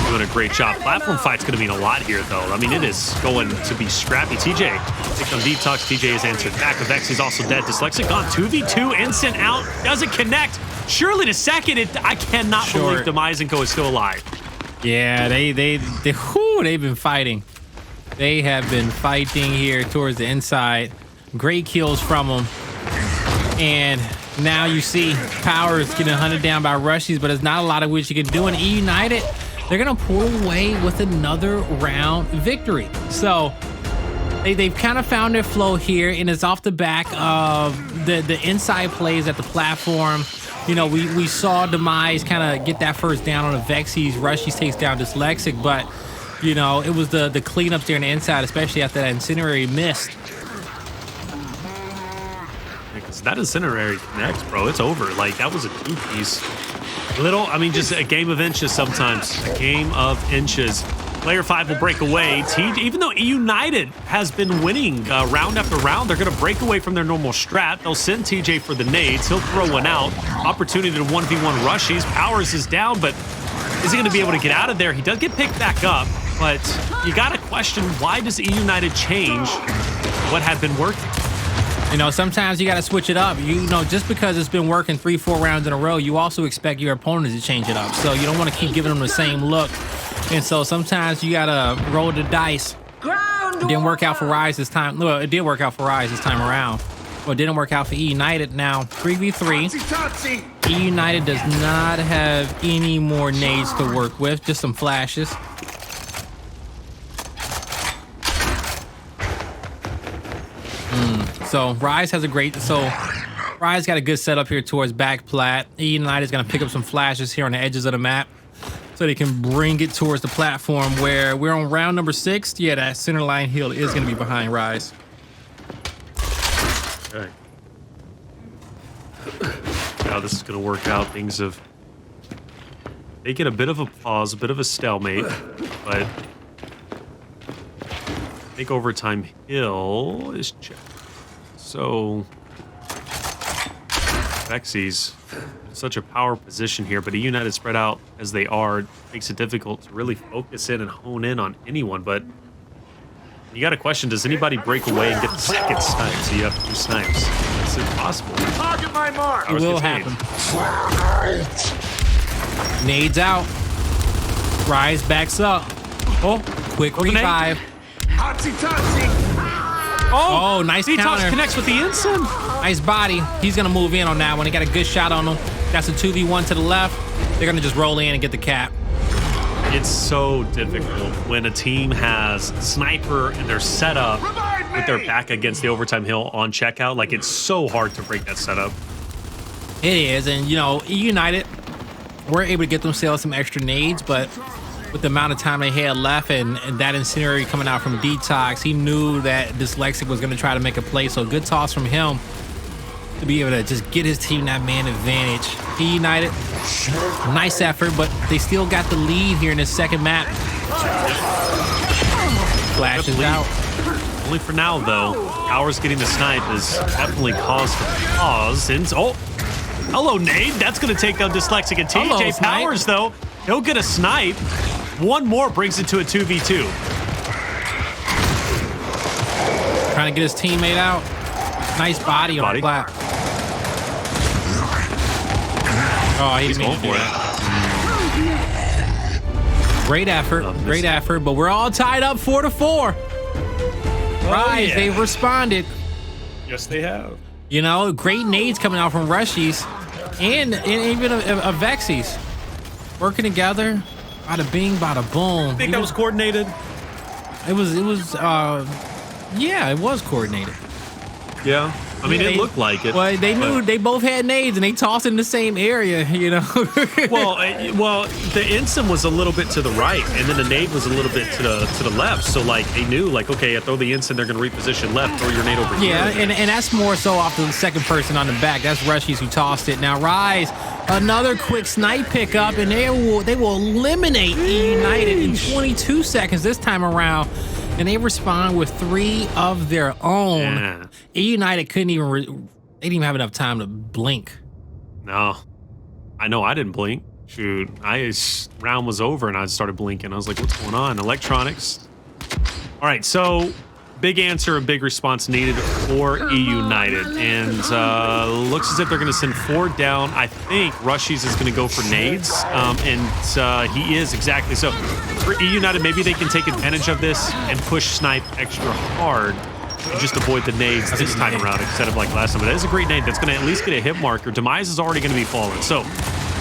S1: doing a great job. Platform fight's going to mean a lot here, though. I mean, it is going to be scrappy. TJ picked on DeTox. TJ has answered back. Avexys also dead. Dyslexic gone 2v2, instant out, doesn't connect. Surely to second it. I cannot believe Demise and Co is still alive.
S2: Yeah, they've been fighting. They have been fighting here towards the inside. Great kills from them. And now you see Powerz getting hunted down by RushieZ, but there's not a lot of which you can do. In eUnited, they're going to pull away with another round victory. So they've kind of found their flow here, and it's off the back of the inside plays at the platform. You know, we saw Demise kind of get that first down on Avexys. RushieZ takes down Dyslexic, but you know, it was the cleanups there on the inside, especially after that incendiary missed.
S1: Because that incendiary connects, bro. It's over. Like, that was a 2-piece. I mean, just a game of inches sometimes. A game of inches. Player 5 will break away. Even though eUnited has been winning round after round, they're going to break away from their normal strat. They'll send TJ for the nades. He'll throw one out. Opportunity to 1v1 RushieZ. Powerz is down, but is he going to be able to get out of there? He does get picked back up, but you got to question, why does eUnited change what had been working?
S2: You know, sometimes you got to switch it up. You know, just because it's been working 3-4 rounds in a row, you also expect your opponents to change it up. So you don't want to keep giving them the same look. And so sometimes you got to roll the dice. It didn't work out for Rise this time. Well, it did work out for Rise this time around. Well, it didn't work out for eUnited. Now, 3v3. eUnited does not have any more nades to work with, just some flashes. So Rise has Rise got a good setup here towards back plat. eUnited is going to pick up some flashes here on the edges of the map, so they can bring it towards the platform where we're on round number 6. Yeah, that center line hill is going to be behind Rise.
S1: Okay. How this is going to work out. Things have taken a bit of a pause, a bit of a stalemate, but I think Overtime Hill is checked. So Avexys, such a power position here, but eUnited spread out as they are makes it difficult to really focus in and hone in on anyone. But you got to question, does anybody break away and get the second snipe? So you have 2 snipes. It's impossible.
S3: Target my mark.
S2: It will happen. Nades out. Rise backs up. Oh, quick revive. Oh, nice
S1: DeTox
S2: counter.
S1: connects with the INZEM.
S2: Nice body. He's going to move in on that one. He got a good shot on him. That's a 2v1 to the left. They're going to just roll in and get the cap.
S1: It's so difficult when a team has sniper and they're set up with their back against the Overtime Hill on checkout. Like, it's so hard to break that setup.
S2: It is. And, you know, eUnited were able to get themselves some extra nades, but with the amount of time they had left and that incendiary coming out from DeTox, he knew that Dyslexic was going to try to make a play. So good toss from him to be able to just get his team that man advantage. eUnited, nice effort, but they still got the lead here in this second map. Flashes out.
S1: Only for now, though. Powerz getting the snipe is definitely cause for pause. And, oh, hello, nade. That's going to take down Dyslexic and TJ.
S2: Hello,
S1: Powerz, though, he'll get a snipe. One more brings it to a 2v2.
S2: Trying to get his teammate out. Nice body on the plat. Oh, he's going for it. Great effort, but we're all tied up 4-4. Rise,
S1: yeah.
S2: they've responded.
S1: Yes, they have.
S2: You know, great nades coming out from RushieZ and even Avexys. Working together, bada bing, bada boom.
S1: I think that was coordinated.
S2: Yeah, it was coordinated.
S1: Yeah. I mean, it looked like it.
S2: Well, they knew they both had nades and they tossed in the same area, you know.
S1: well, the INZEM was a little bit to the right, and then the nade was a little bit to the left. So like they knew, like, okay, I throw the INZEM, they're going to reposition left, throw your nade over here.
S2: Yeah, and that's more so off the second person on the back. That's RushieZ who tossed it. Now RushieZ, another quick snipe pickup, and they will eliminate eUnited in 22 seconds this time around. And they respond with 3 of their own.
S1: Yeah.
S2: eUnited couldn't even, they didn't even have enough time to blink.
S1: No, I know I didn't blink. Shoot, round was over and I started blinking. I was like, what's going on? Electronics. All right, so big answer, a big response needed for eUnited. And looks as if they're going to send 4 down. I think RushieZ is going to go for nades. And he is exactly. So for eUnited, maybe they can take advantage of this and push snipe extra hard and just avoid the nades this time around instead of like last time. But that is a great nade. That's going to at least get a hit marker. Demise is already going to be falling. So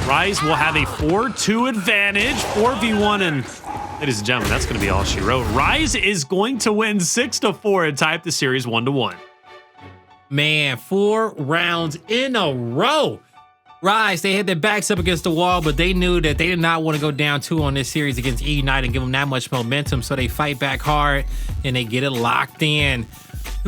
S1: RushieZ will have a 4-2 advantage, 4v1, and ladies and gentlemen, that's going to be all she wrote. RushieZ is going to win 6-4 and type the series 1-1.
S2: Man, 4 rounds in a row. RushieZ, they had their backs up against the wall, but they knew that they did not want to go down 2 on this series against eUnited and give them that much momentum, so they fight back hard and they get it locked in.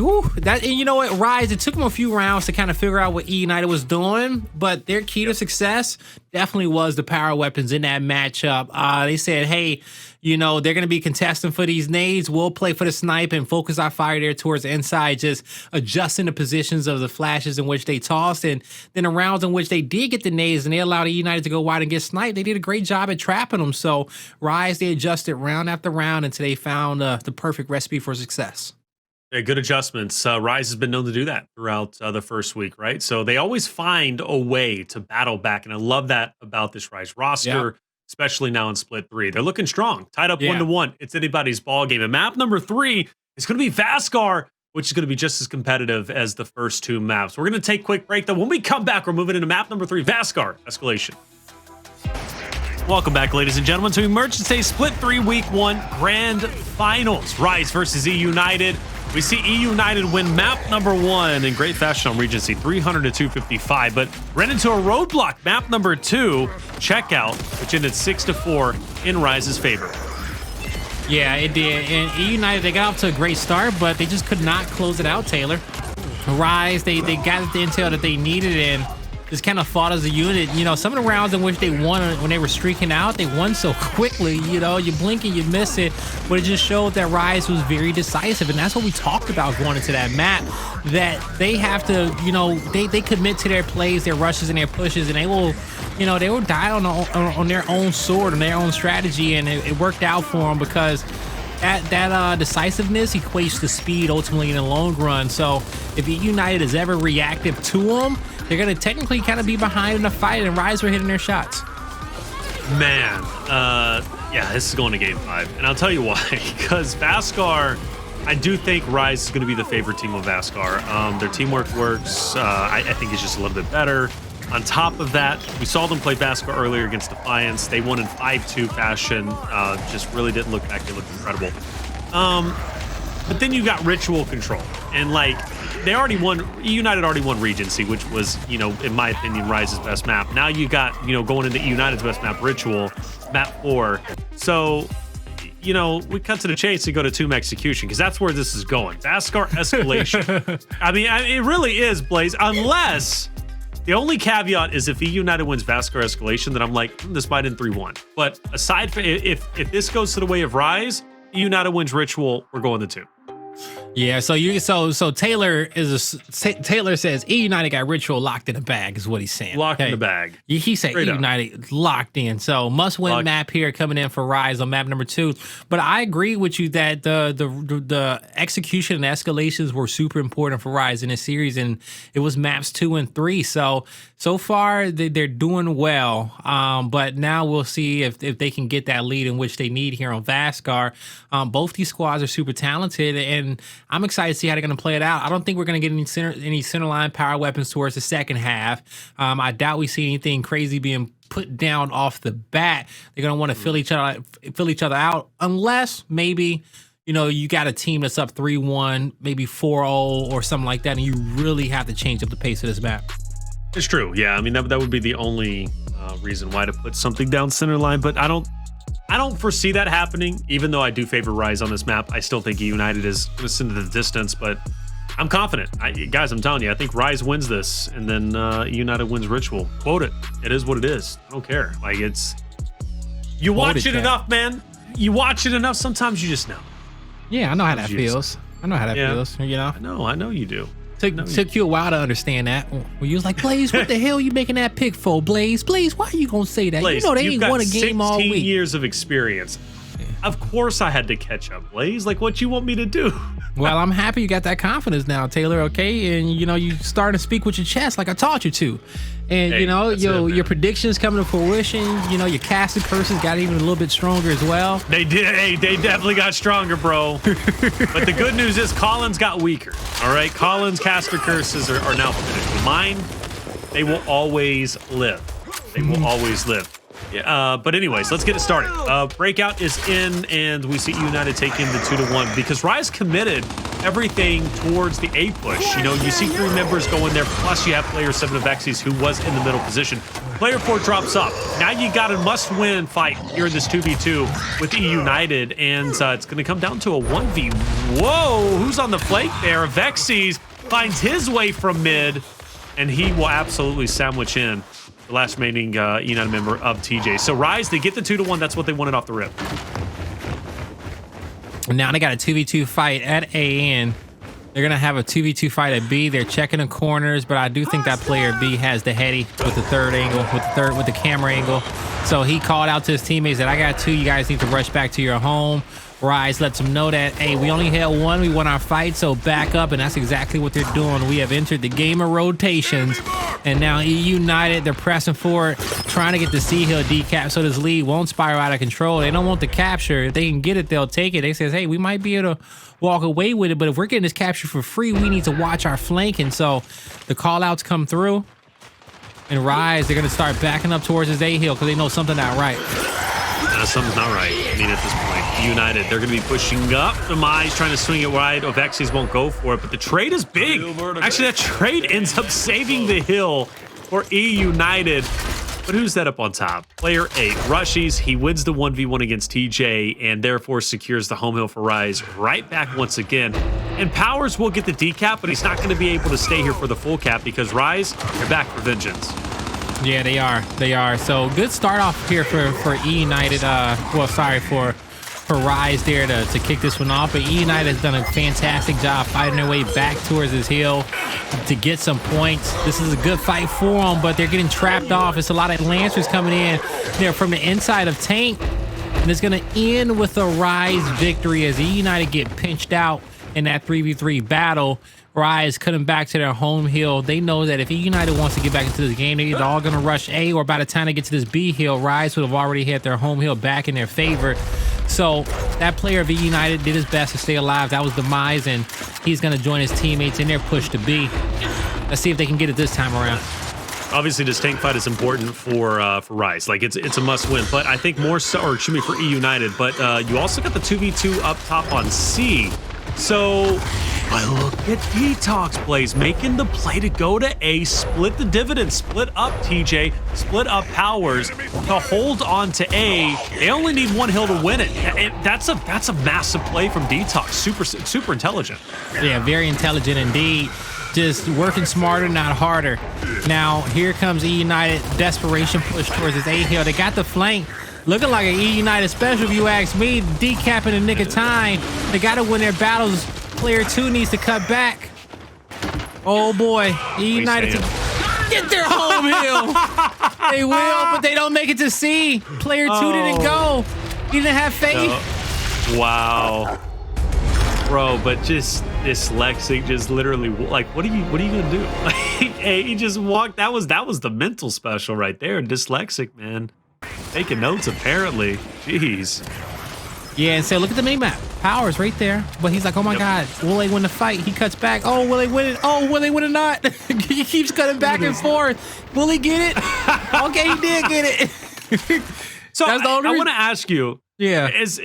S2: Ooh, and you know what, RushieZ, it took them a few rounds to kind of figure out what eUnited was doing, but their key to success definitely was the power weapons in that matchup. They said, hey, you know, they're going to be contesting for these nades. We'll play for the snipe and focus our fire there towards the inside, just adjusting the positions of the flashes in which they tossed. And then the rounds in which they did get the nades and they allowed eUnited to go wide and get sniped, they did a great job at trapping them. So RushieZ, they adjusted round after round until they found the perfect recipe for success.
S1: Yeah, good adjustments. RushieZ has been known to do that throughout the first week, right? So they always find a way to battle back, and I love that about this RushieZ roster, especially now in Split 3. They're looking strong, tied up 1-1. It's anybody's ball game. And map number 3 is going to be Vasgar, which is going to be just as competitive as the first 2 maps. We're going to take a quick break, though. When we come back, we're moving into map number 3, Vasgar Escalation. Welcome back, ladies and gentlemen, to Emergence Split 3 Week 1 Grand Finals. RushieZ versus eUnited. We see eUnited win map number 1 in great fashion on Regency, 300-255, but ran into a roadblock. Map number 2, Checkout, which ended 6-4 in RushieZ's favor.
S2: Yeah, it did. And eUnited, they got off to a great start, but they just could not close it out, Taylor. RushieZ, they got the intel that they needed and just kind of fought as a unit. You know, some of the rounds in which they won when they were streaking out, they won so quickly. You know, you blink and you miss it, but it just showed that RushieZ was very decisive, and that's what we talked about going into that map, that they have to, you know, they commit to their plays, their rushes and their pushes, and they will, you know, they will die on their own sword, on their own strategy, and it worked out for them because that decisiveness equates to speed ultimately in the long run. So if eUnited is ever reactive to them, they're going to technically kind of be behind in the fight, and RushieZ were hitting their shots.
S1: Man, yeah, this is going to game 5. And I'll tell you why. Because Vasgar, I do think RushieZ is going to be the favorite team of Vasgar. Their teamwork works. I think it's just a little bit better. On top of that, we saw them play Vasgar earlier against Defiance. They won in 5-2 fashion. Just really didn't look back. They looked incredible. But then you got Ritual Control. And, like, they already won, eUnited already won Regency, which was, you know, in my opinion, RushieZ's best map. Now you got, you know, going into eUnited's best map, Ritual, map 4. So, you know, we cut to the chase and go to Tomb Execution, because that's where this is going. Vasgar Escalation. I mean, it really is, Blaze, unless the only caveat is if eUnited wins Vasgar Escalation, then I'm like, this might end 3-1. But aside from, if this goes to the way of RushieZ, eUnited wins Ritual, we're going to 2.
S2: Yeah, so Taylor Taylor says eUnited got Ritual locked in the bag is what he's saying.
S1: Locked in the bag.
S2: He said eUnited locked in. So must win map here coming in for RushieZ on map number 2. But I agree with you that the execution and escalations were super important for RushieZ in this series, and it was maps 2 and 3. So far they're doing well. But now we'll see if they can get that lead in which they need here on Vasgar. Both these squads are super talented, and I'm excited to see how they're going to play it out. I don't think we're going to get any center line power weapons towards the second half. I doubt we see anything crazy being put down off the bat. They're going to want to fill each other out, unless maybe, you got a team that's up 3-1, maybe 4-0 or something like that, and you really have to change up the pace of this map.
S1: It's true. Yeah, I mean that would be the only reason why to put something down center line, but I don't foresee that happening. Even though I do favor RushieZ on this map, I still think eUnited is going to send to the distance. But I'm confident, guys. I'm telling you, I think RushieZ wins this, and then eUnited wins Ritual. Quote it. It is what it is. I don't care. Like you watch it enough, man. You watch it enough. Sometimes you just know.
S2: Yeah, I know how that feels. I know how that feels.
S1: I know you do.
S2: Took you a while to understand that. When you was like, Blaze, what the hell you making that pick for, Blaze? Blaze, why are you gonna say that?
S1: Blaze,
S2: they ain't won a game all week.
S1: 16 years of experience. Of course I had to catch up, Blaze. Like, what you want me to do?
S2: Well, I'm happy you got that confidence now, Taylor, okay? And, you starting to speak with your chest like I taught you to. And, your predictions coming to fruition. Your casting curses got even a little bit stronger as well.
S1: They did. Hey, they definitely got stronger, bro. But the good news is Collins got weaker. All right? Collins' caster curses are now finished. Mine, they will always live. They will always live. Yeah, but anyways, let's get it started. Breakout is in, and we see eUnited taking the 2-1 because RushieZ committed everything towards the A push. You see 3 members going there, plus you have player 7 Avexys who was in the middle position. Player 4 drops up. Now you got a must-win fight here in this 2v2 with eUnited, and it's going to come down to a 1v. Whoa, who's on the flank there? Avexys finds his way from mid, and he will absolutely sandwich in the last remaining eUnited member of TJ. So RushieZ, they get the 2-1. That's what they wanted off the rip.
S2: Now they got a 2v2 fight at A, and they're gonna have a 2v2 fight at B. They're checking the corners, but I do think that player B has the heady with the third angle, with the camera angle. So he called out to his teammates that I got 2. You guys need to rush back to your home. RushieZ lets them know that, hey, we only had 1. We won our fight, so back up, and that's exactly what they're doing. We have entered the game of rotations, and now eUnited, they're pressing forward, trying to get the C-Hill decap so this lead won't spiral out of control. They don't want the capture. If they can get it, they'll take it. They says, hey, we might be able to walk away with it, but if we're getting this capture for free, we need to watch our flanking. So the call-outs come through, and RushieZ, they're going to start backing up towards his A-Hill because they know something not right.
S1: Something's not right. I mean, at this point, eUnited, they're going to be pushing up. Demise trying to swing it wide. Avexys won't go for it, but the trade is big. Actually, that trade ends up saving the hill for eUnited. But who's that up on top? Player 8, RushieZ. He wins the 1v1 against TJ and therefore secures the home hill for RushieZ right back once again. And Powerz will get the decap, but he's not going to be able to stay here for the full cap because RushieZ, they're back for vengeance.
S2: Yeah, they are. They are. So good start off here for eUnited. For RushieZ there to kick this one off. But eUnited has done a fantastic job fighting their way back towards his hill to get some points. This is a good fight for them, but they're getting trapped off. It's a lot of Lancers coming in there from the inside of Tank. And it's going to end with a RushieZ victory as eUnited get pinched out in that 3v3 battle. RushieZ cutting back to their home hill. They know that if eUnited wants to get back into this game, they're either all going to rush A, or by the time they get to this B hill, RushieZ would have already had their home hill back in their favor. So that player of eUnited did his best to stay alive. That was Demise, and he's going to join his teammates in their push to B. Let's see if they can get it this time around.
S1: Obviously, this tank fight is important for RushieZ. Like, it's a must-win. But I think more so, or excuse me, for eUnited. But you also got the 2v2 up top on C. So I look at DeTox Blaze making the play to go to A, split the dividend, split up TJ, split up Powerz to hold on to A. They only need 1 hill to win it. That's a massive play from DeTox. Super intelligent.
S2: Yeah, very intelligent indeed. Just working smarter, not harder. Now here comes eUnited, desperation push towards his A hill. They got the flank. Looking like an eUnited special, if you ask me. Decap in the nick of time. They got to win their battles. Player 2 needs to cut back. Oh boy, eUnited to get their home hill. They will, but they don't make it to C. Player 2 didn't go. He didn't have faith.
S1: No. Wow, bro. But just dyslexic, just literally, like, what are you gonna do? Hey, he just walked. That was the mental special right there. Dyslexic, man. Taking notes, apparently. Jeez.
S2: Yeah, and so look at the mini map. Powerz right there. But he's like, oh my God, will they win the fight? He cuts back. Oh, will they win it? Oh, will they win it not? He keeps cutting back and forth. Will he get it? Okay, he did get it.
S1: So I want to ask you,
S2: Yeah.
S1: As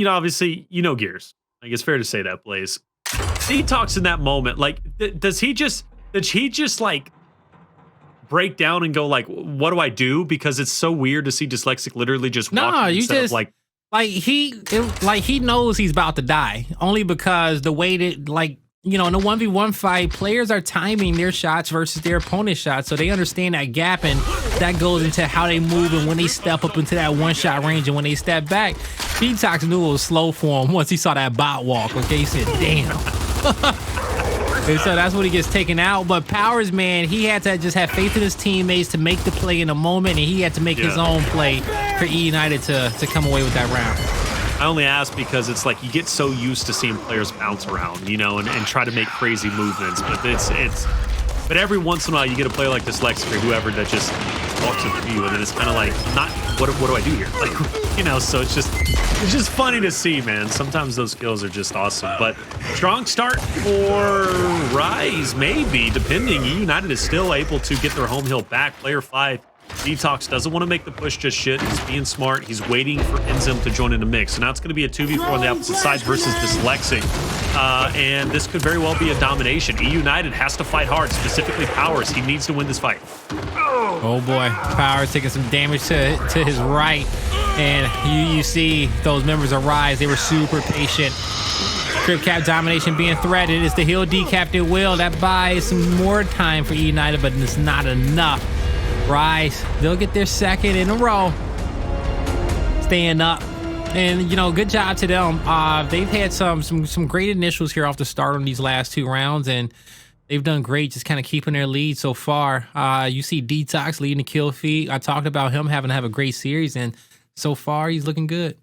S1: obviously, Gears. Like, it's fair to say that, Blaze. DeTox in that moment, like, did he just like break down and go like, what do I do? Because it's so weird to see Dyslexic literally just walking instead of like
S2: he knows he's about to die, only because the way that, like, in a 1v1 fight, players are timing their shots versus their opponent's shots, so they understand that gap, and that goes into how they move and when they step up into that one-shot range and when they step back. DeTox knew it was slow for him once he saw that bot walk. Okay, he said, "Damn." And so that's when he gets taken out. But Powerz, man, he had to just have faith in his teammates to make the play in the moment, and he had to make his own play for eUnited to come away with that round.
S1: I only ask because it's like you get so used to seeing players bounce around, and try to make crazy movements. But every once in a while you get a player like Dyslexic or whoever that just walks into view, and then it's kind of like, what do I do here? Like, so it's just funny to see, man. Sometimes those kills are just awesome. But strong start for RushieZ, maybe, depending. eUnited is still able to get their home hill back. Player 5. DeTox doesn't want to make the push just yet. He's being smart. He's waiting for INZEM to join in the mix. So now it's going to be a 2v4 on the opposite side versus Dyslexic. And this could very well be a domination. eUnited has to fight hard, specifically Powerz. He needs to win this fight.
S2: Oh boy, Powerz taking some damage to his right. And you see those members of RushieZ, they were super patient. Trip cap domination being threatened. It's the heal decap at will. That buys some more time for eUnited, but it's not enough. RushieZ, they'll get their second in a row. Staying up. And, good job to them. They've had some great initials here off the start on these last 2 rounds, and they've done great just kind of keeping their lead so far. You see DeTox leading the kill feed. I talked about him having to have a great series, and so far he's looking good.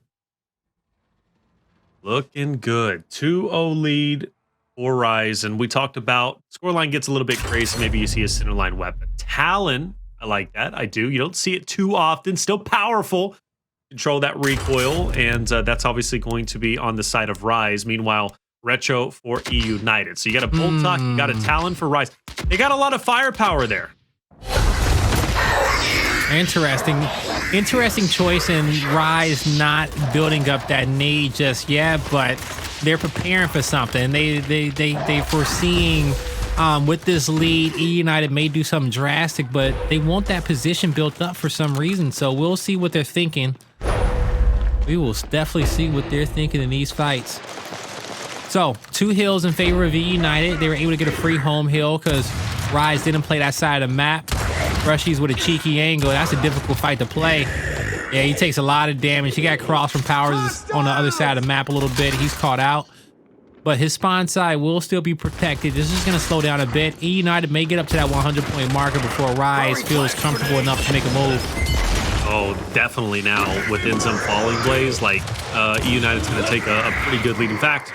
S1: Looking good. 2-0 lead for RushieZ, and we talked about scoreline gets a little bit crazy. Maybe you see a center line weapon. Talon, I like that. I do. You don't see it too often. Still powerful. Control that recoil, and that's obviously going to be on the side of RushieZ. Meanwhile, Retro for eUnited. So you got a Bulltuck, you got a Talon for RushieZ. They got a lot of firepower there.
S2: Interesting choice in RushieZ not building up that need just yet, but they're preparing for something. They foreseeing with this lead, eUnited may do something drastic, but they want that position built up for some reason. So we'll see what they're thinking. We will definitely see what they're thinking in these fights. So 2 hills in favor of eUnited. They were able to get a free home hill because RushieZ didn't play that side of the map. RushieZ with a cheeky angle. That's a difficult fight to play. Yeah, he takes a lot of damage. He got crossed from Powerz on the other side of the map a little bit. He's caught out. But his spawn side will still be protected. This is going to slow down a bit. eUnited may get up to that 100-point marker before RushieZ feels comfortable enough to make a move.
S1: Oh, definitely now with INZEM falling, Blaze. Like, eUnited's going to take a pretty good lead. In fact,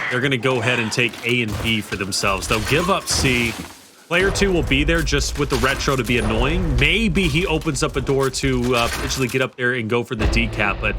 S1: they're going to go ahead and take A and B for themselves. They'll give up C. Player 2 will be there just with the Retro to be annoying. Maybe he opens up a door to potentially get up there and go for the decap, but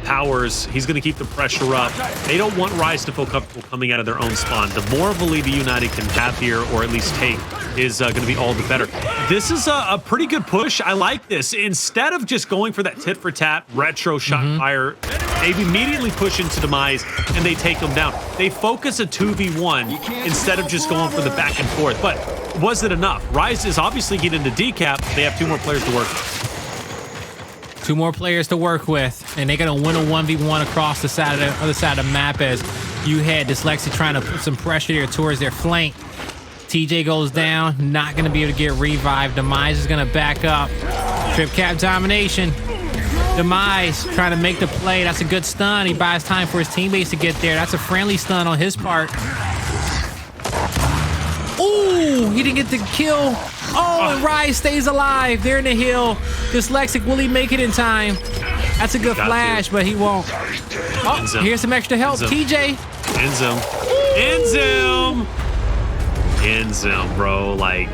S1: Powerz, he's going to keep the pressure up. They don't want RushieZ to feel comfortable coming out of their own spawn. The more of a lead eUnited can have here, or at least take, is going to be all the better. This is a pretty good push. I like this. Instead of just going for that tit-for-tat Retro shot fire, they immediately push into Demise, and they take them down. They focus a 2v1 instead of just going for the back and forth. But was it enough? RushieZ is obviously getting the decap. They have 2 more players to work with.
S2: 2 more players to work with, and they're gonna win a 1v1 across the side of the other side of the map as you had Dyslexic trying to put some pressure there towards their flank. TJ goes down, not gonna be able to get revived. Demise is gonna back up. Trip cap domination. Demise trying to make the play. That's a good stun. He buys time for his teammates to get there. That's a friendly stun on his part. Ooh, he didn't get the kill. Oh, and RushieZ stays alive. They're in the hill. Dyslexic, will he make it in time? That's a good flash, but he won't. Oh, here's some extra help. TJ.
S1: INZEM, bro. Like,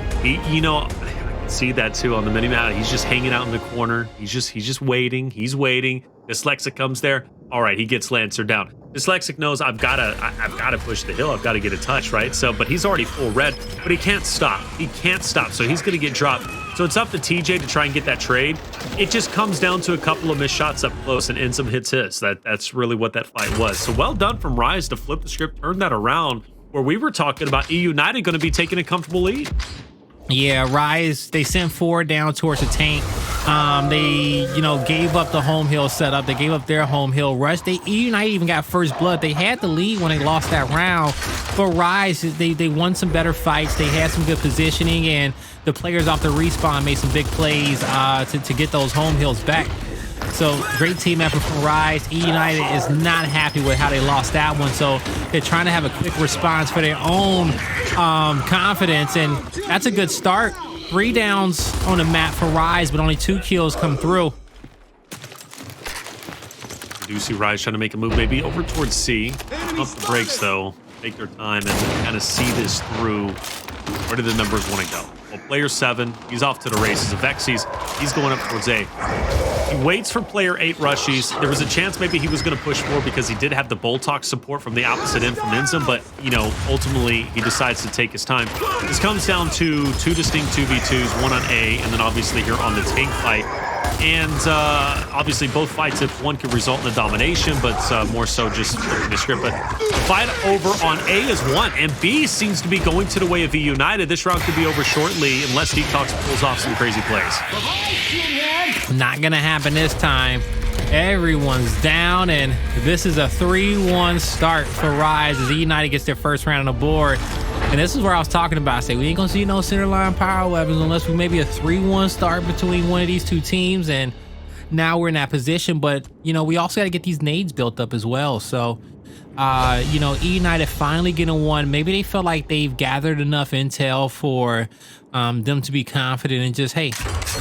S1: see that too on the mini map. He's just hanging out in the corner. He's just waiting. He's waiting. Dyslexic comes there. All right, he gets Lancer down. Dyslexic knows I've gotta push the hill. I've got to get a touch, right? So, but he's already full red, but he can't stop. He can't stop. So he's gonna get dropped. So it's up to TJ to try and get that trade. It just comes down to a couple of missed shots up close, and INZEM hits his. That's really what that fight was. So well done from RushieZ to flip the script, turn that around, where we were talking about eUnited going to be taking a comfortable lead.
S2: Yeah, RushieZ, they sent 4 down towards the tank. They, gave up the home hill setup. They gave up their home hill rush. eUnited even got first blood. They had the lead when they lost that round. But RushieZ, they won some better fights. They had some good positioning, and the players off the respawn made some big plays to get those home hills back. So great team effort from RushieZ. eUnited is not happy with how they lost that one, so they're trying to have a quick response for their own confidence, and that's a good start. 3 downs on the map for RushieZ, but only 2 kills come through.
S1: You do see RushieZ trying to make a move maybe over towards C. Pump the brakes though, take their time and kind of see this through. Where do the numbers want to go? Well, player 7, he's off to the races. Avexys, he's going up towards A. He waits for player 8 RushieZ. There was a chance maybe he was going to push 4 because he did have the DeTox support from the opposite end from INZEM, but, ultimately he decides to take his time. This comes down to 2 distinct 2v2s, 1 on A, and then obviously here on the tank fight. And obviously both fights, if one could result in a domination, but more so just flipping the script. But the fight over on A is 1, and B seems to be going to the way of eUnited. This round could be over shortly unless DeTox pulls off some crazy plays.
S2: Not gonna happen this time. Everyone's down, and this is a 3-1 start for RushieZ as eUnited gets their first round on the board. And this is where I was talking about. I say we ain't gonna see no center line power weapons unless we maybe a 3-1 start between one of these 2 teams. And now we're in that position, but we also got to get these nades built up as well. So eUnited finally getting one. Maybe they felt like they've gathered enough intel for them to be confident and just, hey,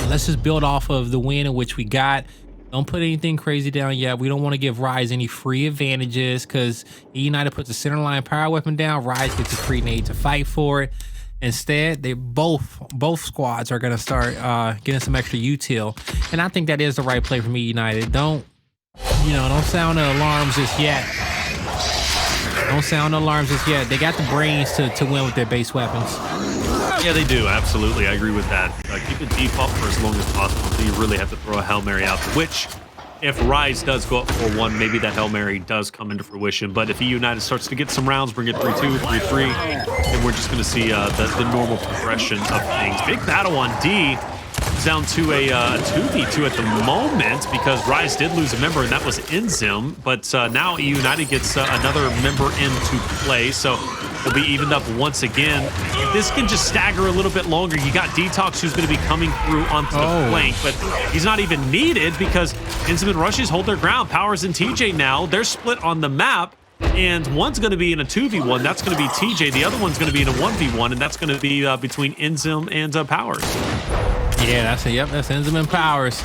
S2: let's just build off of the win in which we got. Don't put anything crazy down yet. We don't want to give RushieZ any free advantages because eUnited puts a center line power weapon down. RushieZ gets a free nade to fight for it. Instead, they both squads are going to start getting some extra util. And I think that is the right play for eUnited. Don't sound the alarms just yet. Don't sound the alarms just yet. They got the brains to win with their base weapons.
S1: Yeah, they do. Absolutely. I agree with that. Keep it default for as long as possible until you really have to throw a Hail Mary out, which, if RushieZ does go up 4-1, maybe that Hail Mary does come into fruition. But if eUnited starts to get some rounds, bring it 3-2, 3-3, then we're just going to see the normal progression of things. Big battle on D. Down to a 2v2 at the moment because RushieZ did lose a member, and that was INZEM. But now eUnited gets another member into play, so it'll be evened up once again. If this can just stagger a little bit longer, you got DeTox who's going to be coming through onto the flank, but he's not even needed because INZEM and RushieZ hold their ground. Powerz and TJ now, they're split on the map. And one's going to be in a 2v1, that's going to be TJ. The other one's going to be in a 1v1, and that's going to be between INZEM and Powerz.
S2: Yeah, that's INZEM and Powerz.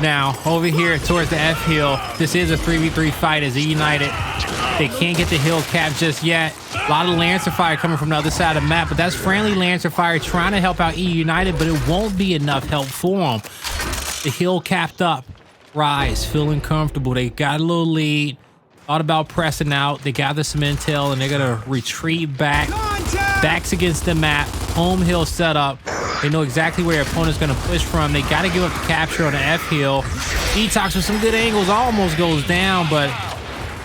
S2: Now, over here towards the F hill, this is a 3v3 fight as eUnited. They can't get the hill cap just yet. A lot of Lancer fire coming from the other side of the map, but that's friendly Lancer fire trying to help out eUnited, but it won't be enough help for them. The hill capped up. RushieZ feeling comfortable. They got a little lead. Thought about pressing out. They gathered some intel, and they're going to retreat back. Backs against the map. Home hill setup. They know exactly where their opponent's going to push from. They got to give up the capture on the F hill. DeTox with some good angles almost goes down, but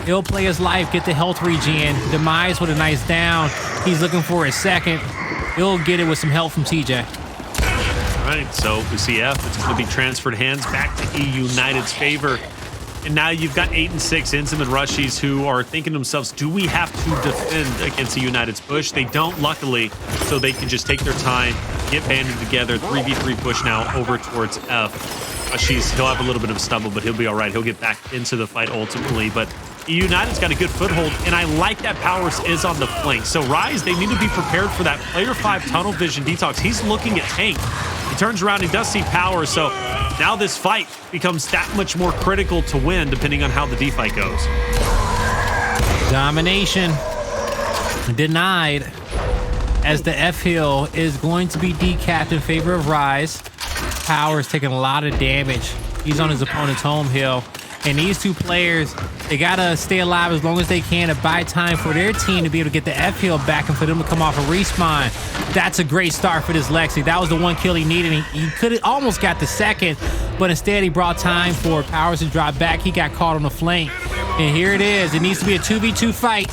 S2: he'll play his life, get the health regen. Demise with a nice down. He's looking for a second. He'll get it with some help from TJ.
S1: All right, so we see F. It's going to be transferred hands back to eUnited's favor. And now you've got 8 and 6 INZEM and RushieZ who are thinking to themselves, do we have to defend against eUnited's push? They don't, luckily, so they can just take their time, get banded together. 3v3 push now over towards F. RushieZ, he'll have a little bit of a stumble, but he'll be all right. He'll get back into the fight ultimately. But eUnited's got a good foothold, and I like that Powerz is on the flank. So RushieZ, they need to be prepared for that. Player 5 tunnel vision DeTox. He's looking at tank. He turns around and does see Powerz, so now this fight becomes that much more critical to win depending on how the D fight goes.
S2: Domination denied. as the F hill is going to be decapped in favor of RushieZ. Powerz taking a lot of damage. He's on his opponent's home hill. And these two players, they gotta stay alive as long as they can to buy time for their team to be able to get the F hill back and for them to come off a respawn. That's a great start for this Lexi. That was the one kill he needed. He could have almost got the second, but instead he brought time for Powerz to drop back. He got caught on the flank. And here it is. It needs to be a 2v2 fight.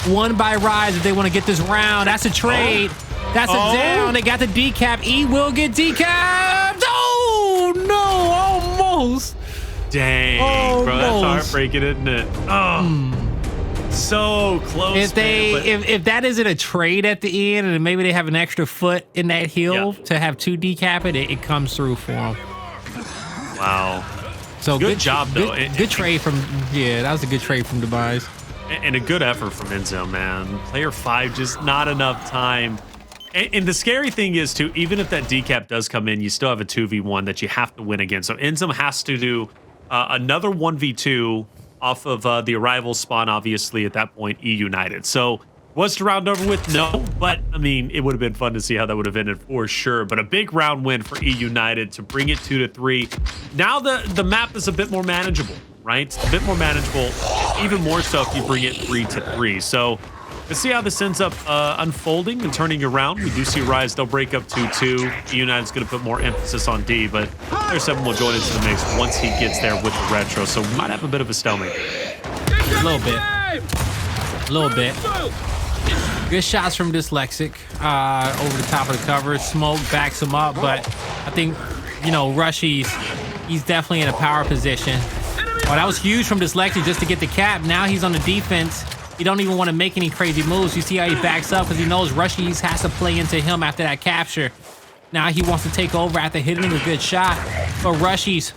S2: Won by RushieZ if they want to get this round. That's a trade. That's a down. They got the decap. E will get decapped. Oh, no, almost.
S1: Dang, bro, that's heartbreaking, isn't it? Oh, so close.
S2: If that isn't a trade at the end, and maybe they have an extra foot in that hill to have two decap it comes through for them.
S1: Wow.
S2: So
S1: good job, though.
S2: Good trade from that was a good trade from Demise.
S1: And a good effort from INZEM, man. Player 5, just not enough time. And the scary thing is, too, even if that decap does come in, you still have a 2v1 that you have to win again. So INZEM has to do another 1v2 off of the arrival spawn, obviously, at that point, eUnited. So was the round over with? No. But, I mean, it would have been fun to see how that would have ended for sure. But a big round win for eUnited to bring it 2-3. Now the map is a bit more manageable, right? It's a bit more manageable, even more so if you bring it 3-3. So let's see how this ends up unfolding and turning around. We do see RushieZ, they'll break up 2-2. eUnited's going to put more emphasis on D, but Player 7 will join into the mix once he gets there with the retro. So we might have a bit of a stalemate.
S2: A little bit. A little bit. Good shots from Dyslexic over the top of the cover. Smoke backs him up, but I think, RushieZ, he's definitely in a power position. Oh, that was huge from Dyslexic just to get the cap. Now he's on the defense. He don't even want to make any crazy moves. You see how he backs up because he knows RushieZ has to play into him after that capture. Now he wants to take over after hitting a good shot. But RushieZ,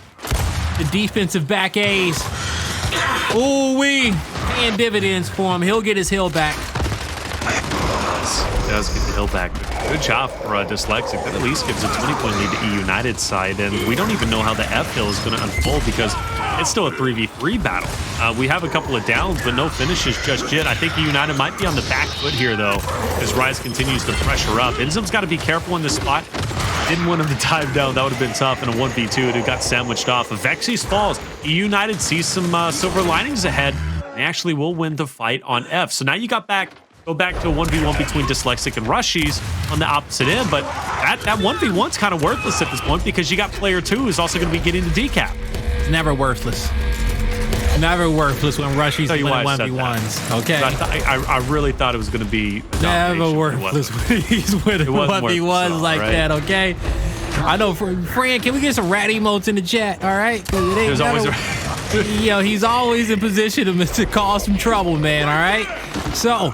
S2: the defensive back A's. Ooh-wee. Paying dividends for him. He'll get his hill back.
S1: He does get the hill back. Good job for Dyslexic. That at least gives a 20-point lead to eUnited's side. And we don't even know how the F hill is going to unfold because it's still a 3v3 battle. We have a couple of downs, but no finishes just yet. I think eUnited might be on the back foot here, though, as RushieZ continues to pressure up. INZEM's got to be careful in this spot. Didn't want him to dive down. That would have been tough in a 1v2. It got sandwiched off. Avexys falls. eUnited sees some silver linings ahead. They actually will win the fight on F. So now you go back to a 1v1 between Dyslexic and RushieZ on the opposite end, but that 1v1's kind of worthless at this point because you got player 2 who's also going to be getting the decap.
S2: It's never worthless. Never worthless when RushieZ winning 1v1s. Okay.
S1: I really thought it was going to be
S2: never worthless when he's winning 1v1s like that. Okay. I know, Fran. Can we get some rat emotes in the chat? All right.
S1: There's always
S2: he's always in position to cause some trouble, man. All right. So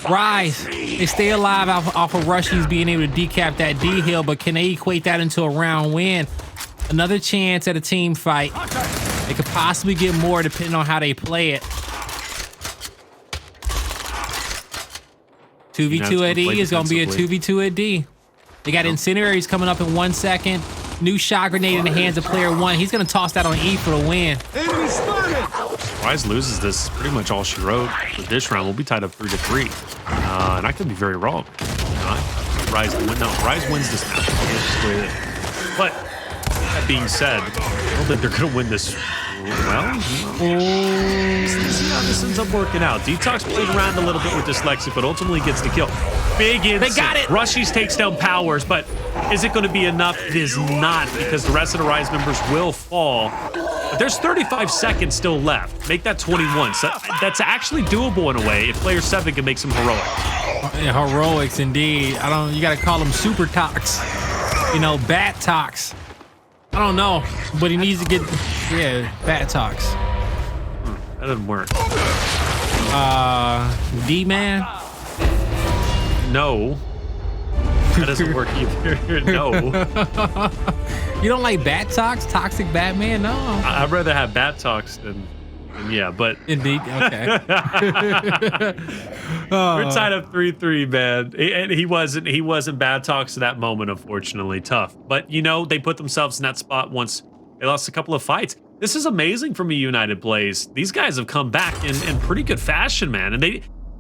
S2: RushieZ, they stay alive off of RushieZ being able to decap that D hill, but can they equate that into a round win? Another chance at a team fight. They could possibly get more depending on how they play it. 2v2 at E is going to be a 2v2 at D. They got incendiaries coming up in 1 second. New shot grenade in the hands of player 1. He's going to toss that on E for the win.
S1: RushieZ loses this. Pretty much all she wrote for this round. We'll be tied up 3-3. And I could be very wrong. RushieZ wins this match. But that being said, I don't think they're going to win this. Well, let's see how this ends up working out. DeTox played around a little bit with Dyslexic, but ultimately gets the kill. Big instant.
S2: They got it.
S1: RushieZ takes down Powerz, but is it going to be enough? It is not, because the rest of the RushieZ members will fall. But there's 35 seconds still left. Make that 21. So that's actually doable in a way if player 7 can make some heroics.
S2: Yeah, heroics indeed. You got to call them super tox. Bat tox. I don't know, but he needs to get, bat tox.
S1: That doesn't work.
S2: D-man?
S1: No. That doesn't work either. No.
S2: You don't like bat tox? Toxic Batman? No.
S1: I'd rather have bat tox than but.
S2: Indeed, okay.
S1: We're tied up 3-3, man. And he wasn't bad talks to that moment, unfortunately. Tough. But, they put themselves in that spot once they lost a couple of fights. This is amazing from eUnited plays. These guys have come back in pretty good fashion, man. And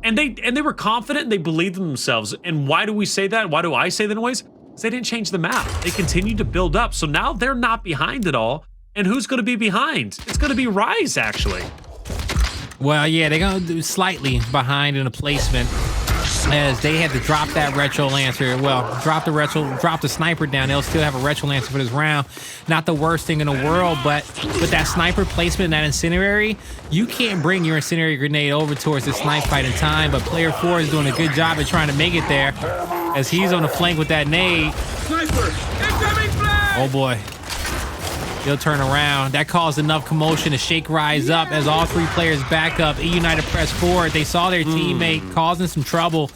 S1: And they were confident and they believed in themselves. And why do we say that? Why do I say that anyways? Because they didn't change the map. They continued to build up. So now they're not behind at all. And who's going to be behind? It's going to be RushieZ, actually.
S2: Well, yeah, they're going to do slightly behind in the placement as they had to drop that Retro Lancer. Well, drop the sniper down. They'll still have a Retro Lancer for this round. Not the worst thing in the world, but with that sniper placement and that incendiary, you can't bring your incendiary grenade over towards the snipe fight in time, but player 4 is doing a good job at trying to make it there as he's on the flank with that nade.
S3: Sniper! Incoming flag!
S2: Oh boy. He'll turn around. That caused enough commotion to shake RushieZ up as all 3 players back up. eUnited press forward. They saw their teammate causing some trouble.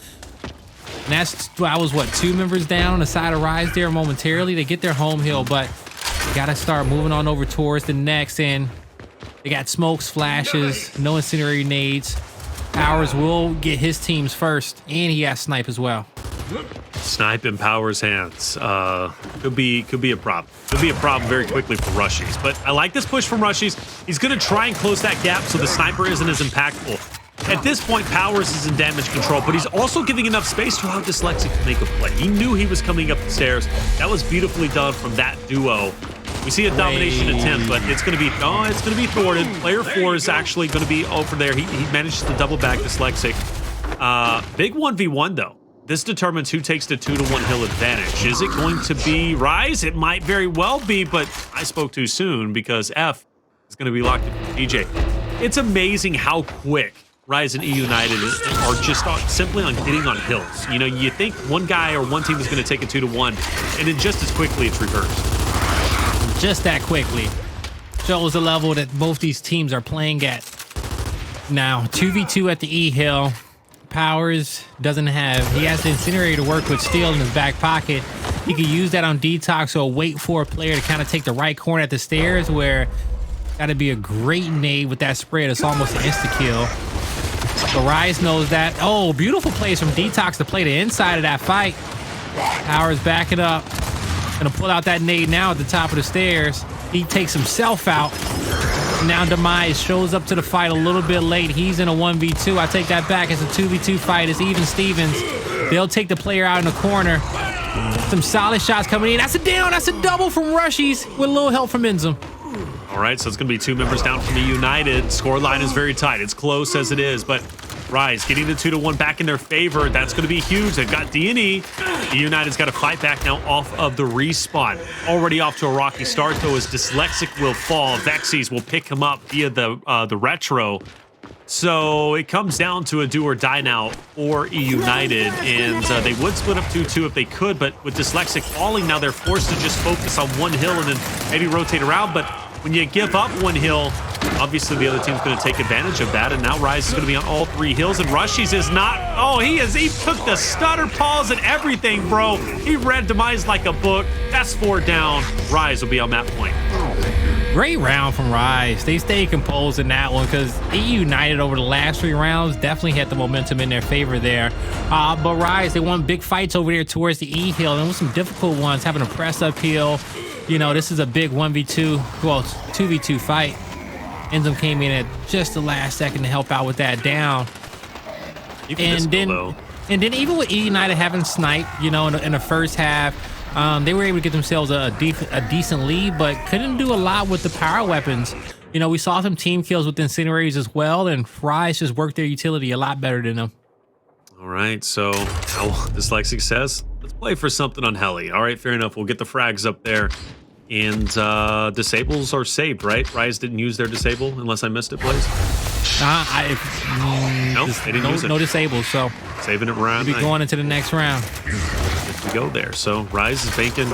S2: And that was what, 2 members down on the side of RushieZ there momentarily. They get their home hill, but they gotta start moving on over towards the next end. They got smokes, flashes, no incendiary nades. Powerz will get his teams first, and he has snipe as well.
S1: Snipe in Powerz hands. Could be a problem. Could be a problem very quickly for RushieZ. But I like this push from RushieZ. He's going to try and close that gap so the sniper isn't as impactful. At this point, Powerz is in damage control, but he's also giving enough space to allow Dyslexic to make a play. He knew he was coming up the stairs. That was beautifully done from that duo. We see a domination attempt, but it's going to be thwarted. Player 4 is actually going to be over there. He manages to double back Dyslexic. Big 1v1 though. This determines who takes the 2-to-1 hill advantage. Is it going to be RushieZ? It might very well be, but I spoke too soon because F is going to be locked in for TJ. It's amazing how quick RushieZ and eUnited are just simply on getting on hills. You know, you think one guy or one team is going to take a 2-to-1, and then just as quickly it's reversed.
S2: Just that quickly. Shows the level that both these teams are playing at. Now, 2v2 at the E hill. Powerz doesn't have, he has the incendiary to work with steel in his back pocket. He could use that on DeTox or wait for a player to kind of take the right corner at the stairs where gotta be a great nade with that spread. It's almost an insta-kill. But RushieZ knows that. Oh, beautiful plays from DeTox to play the inside of that fight. Powerz backing up. Gonna pull out that nade now at the top of the stairs. He takes himself out. Now Demise shows up to the fight a little bit late. He's in a 1v2. I take that back. It's a 2v2 fight. It's even Stevens. They'll take the player out in the corner. Some solid shots coming in. That's a down. That's a double from RushieZ with a little help from INZEM.
S1: All right, so it's going to be 2 members down from eUnited. Scoreline is very tight. It's close as it is, but RushieZ getting the 2-to-1 back in their favor. That's going to be huge. They've got D&E. eUnited's got to fight back now off of the respawn. Already off to a rocky start, though, as Dyslexic will fall. Avexys will pick him up via the retro. So it comes down to a do or die now for eUnited, and they would split up 2-2 if they could, but with Dyslexic falling, now they're forced to just focus on one hill and then maybe rotate around. But when you give up one hill, obviously the other team's going to take advantage of that, and now RushieZ is going to be on all 3 hills, and RushieZ is not. Oh, he took the stutter pause and everything, bro. He read Demise like a book. That's 4 down. RushieZ will be on that point.
S2: Great round from RushieZ. They stayed composed in that one because eUnited over the last 3 rounds definitely had the momentum in their favor there. But RushieZ, they won big fights over there towards the E hill, and with some difficult ones, having to press uphill. You know, this is a big 1v2, well, 2v2 fight. INZEM came in at just the last second to help out with that down. And then even with eUnited having snipe, you know, in the first half, they were able to get themselves a decent lead, but couldn't do a lot with the power weapons. You know, we saw some team kills with incendiaries as well, and RushieZ just worked their utility a lot better than them.
S1: All right, so how Dyslexic says, let's play for something on heli. All right, fair enough. We'll get the frags up there. And disables are saved, right? RushieZ didn't use their disable unless I missed it, Blaze?
S2: No,
S1: they didn't use it.
S2: No disables, so
S1: saving it around.
S2: We'll be going into the next round.
S1: If we go there. So RushieZ is banking,